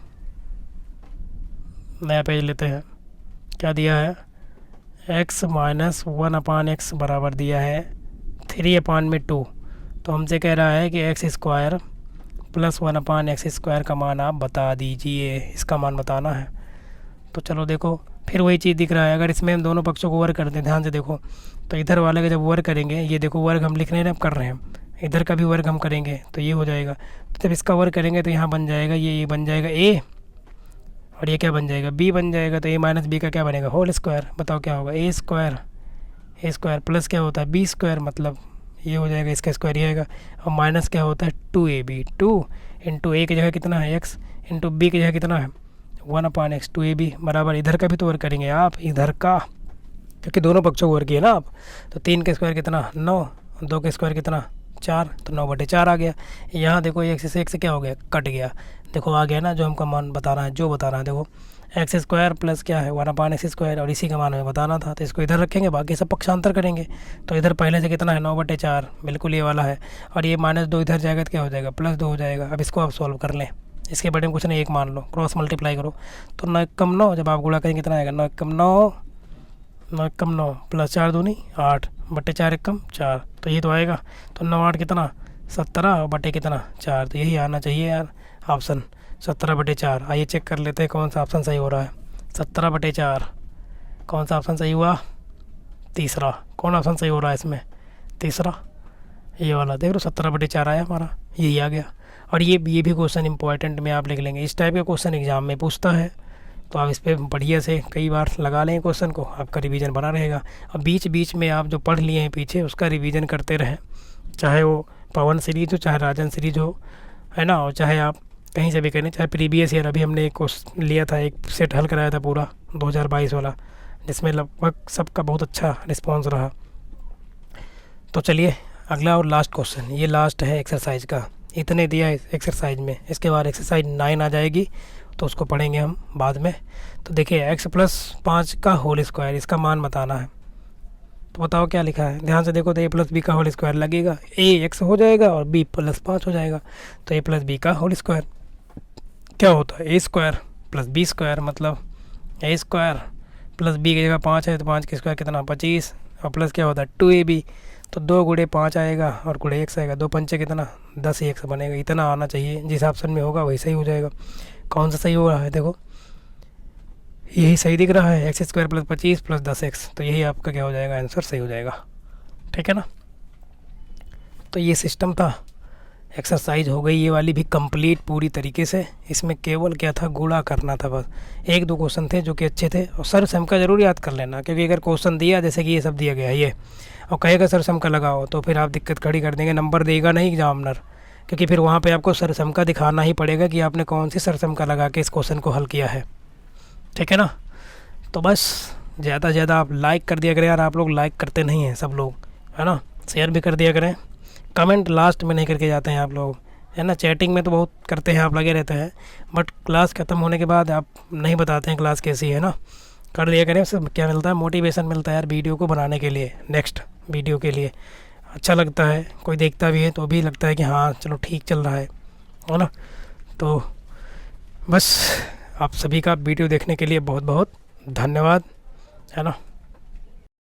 नया पेज लेते हैं। क्या दिया है, x - 1/x बराबर दिया है 3/2। तो हमसे कह रहा है कि x² + 1/x² का मान आप बता दीजिए, इसका मान बताना है। तो चलो देखो फिर वही चीज़ दिख रहा है। अगर इसमें हम दोनों पक्षों को वर्ग करते हैं, ध्यान से देखो, तो इधर वाले का जब वर्ग करेंगे, ये देखो वर्ग हम लिख रहे हैं, अब कर रहे हैं, इधर का भी वर्ग हम करेंगे तो ये हो जाएगा। तो जब इसका वर्ग करेंगे तो यहाँ बन जाएगा ये बन जाएगा a, और ये क्या बन जाएगा, b बन जाएगा। तो a - b का क्या बनेगा, होल स्क्वायर। बताओ क्या होगा, a² प्लस क्या होता है b², मतलब ये हो जाएगा, इसका स्क्वायर ही आएगा। और माइनस क्या होता है 2ab, 2 इंटू a की जगह कितना है x, इंटू b की जगह कितना है 1/x, 2ab बराबर। इधर का भी तो वर्ग करेंगे आप, इधर का, क्योंकि दोनों पक्षों को वर्ग किए ना आप। तो 3 का स्क्वायर कितना 9, 2 का स्क्वायर कितना 4, तो 9/4 आ गया। यहाँ देखो x से x क्या हो गया, कट गया। देखो आ गया ना जो हमका मान बताना है, जो बताना है। देखो x² प्लस क्या है 1/x², और इसी का मान हमें बताना था। तो इसको इधर रखेंगे, बाकी सब पक्षांतर करेंगे। तो इधर पहले से कितना है 9/4, बिल्कुल ये वाला है। और ये -2 इधर जाएगा तो क्या हो जाएगा, +2 हो जाएगा। अब इसको आप सॉल्व कर लें, इसके बड़े में कुछ नहीं, एक मान लो, क्रॉस मल्टीप्लाई करो। तो 9 × 9 जब आप गुणा करेंगे कितना आएगा, 9 × 9 प्लस 4 दूनी 8/4 × 4, तो ये तो आएगा। तो 9 8 कितना 17 बटे कितना 4, तो यही आना चाहिए यार ऑप्शन 17/4। आइए चेक कर लेते हैं कौन सा ऑप्शन सही हो रहा है। 17/4 कौन सा ऑप्शन सही हुआ, तीसरा। कौन ऑप्शन सही हो रहा है इसमें, तीसरा, ये वाला। देख लो 17/4 आया हमारा, यही आ गया। और ये भी क्वेश्चन इंपॉर्टेंट में आप लिख लेंगे, इस टाइप का क्वेश्चन एग्जाम में पूछता है। तो आप इस पर बढ़िया से कई बार लगा लें क्वेश्चन को, आपका रिवीजन बना रहेगा। और बीच बीच में आप जो पढ़ लिए हैं पीछे उसका रिवीजन करते रहें, चाहे वो पवन सीरीज हो, चाहे राजन सीरीज हो, है ना, और चाहे आप कहीं से भी करें, चाहे प्रीवियस ईयर। अभी हमने एक क्वेश्चन लिया था, एक सेट हल कराया था पूरा 2022 वाला, जिसमें लगभग सबका बहुत अच्छा रिस्पॉन्स रहा। तो चलिए अगला और लास्ट क्वेश्चन, ये लास्ट है एक्सरसाइज का, इतने दिया है एक्सरसाइज में। इसके बाद एक्सरसाइज 9 आ जाएगी, तो उसको पढ़ेंगे हम बाद में। तो देखिए x + 5 का होल स्क्वायर, इसका मान बताना है। तो बताओ क्या लिखा है, ध्यान से देखो। तो a + b का होल स्क्वायर लगेगा, a x हो जाएगा और b + 5 हो जाएगा। तो a + b का होल स्क्वायर क्या होता है, a² + b², मतलब a² + b की जगह 5 है तो 5 का स्क्वायर कितना 25, और प्लस क्या होता है 2ab। तो 2 × 5 आएगा और × x आएगा, 2 पंचे कितना 10 x बनेगा। इतना आना चाहिए, जिस ऑप्शन में होगा वही सही हो जाएगा। कौन सा सही हो रहा है, देखो यही सही दिख रहा है, x² + 25 + 10x। तो यही आपका क्या हो जाएगा, आंसर सही हो जाएगा, ठीक है ना। तो ये सिस्टम था, एक्सरसाइज हो गई ये वाली भी कंप्लीट पूरी तरीके से। इसमें केवल क्या था, गुणा करना था बस। 1-2 क्वेश्चन थे जो कि अच्छे थे, और सर सम का ज़रूर याद कर लेना, क्योंकि अगर क्वेश्चन दिया जैसे कि ये सब दिया गया है ये, और कहेगा सर सम का लगाओ, तो फिर आप दिक्कत खड़ी कर देंगे, नंबर देगा नहीं एग्जामिनर, क्योंकि फिर वहाँ पे आपको सर सम का दिखाना ही पड़ेगा कि आपने कौन सी सर सम का लगा के इस क्वेश्चन को हल किया है, ठीक है ना। तो बस ज़्यादा से ज़्यादा आप लाइक कर दिया करें यार, आप लोग लाइक करते नहीं हैं सब लोग, है ना। शेयर भी कर दिया करें, कमेंट लास्ट में नहीं करके जाते हैं आप लोग, है ना। चैटिंग में तो बहुत करते हैं आप, लगे रहते हैं, बट क्लास ख़त्म होने के बाद आप नहीं बताते हैं क्लास कैसी है ना। कर लिया करें, उससे क्या मिलता है, मोटिवेशन मिलता है यार वीडियो को बनाने के लिए, नेक्स्ट वीडियो के लिए अच्छा लगता है, कोई देखता भी है तो भी लगता है कि हाँ चलो ठीक चल रहा है ना। तो बस आप सभी का वीडियो देखने के लिए बहुत बहुत धन्यवाद, है ना।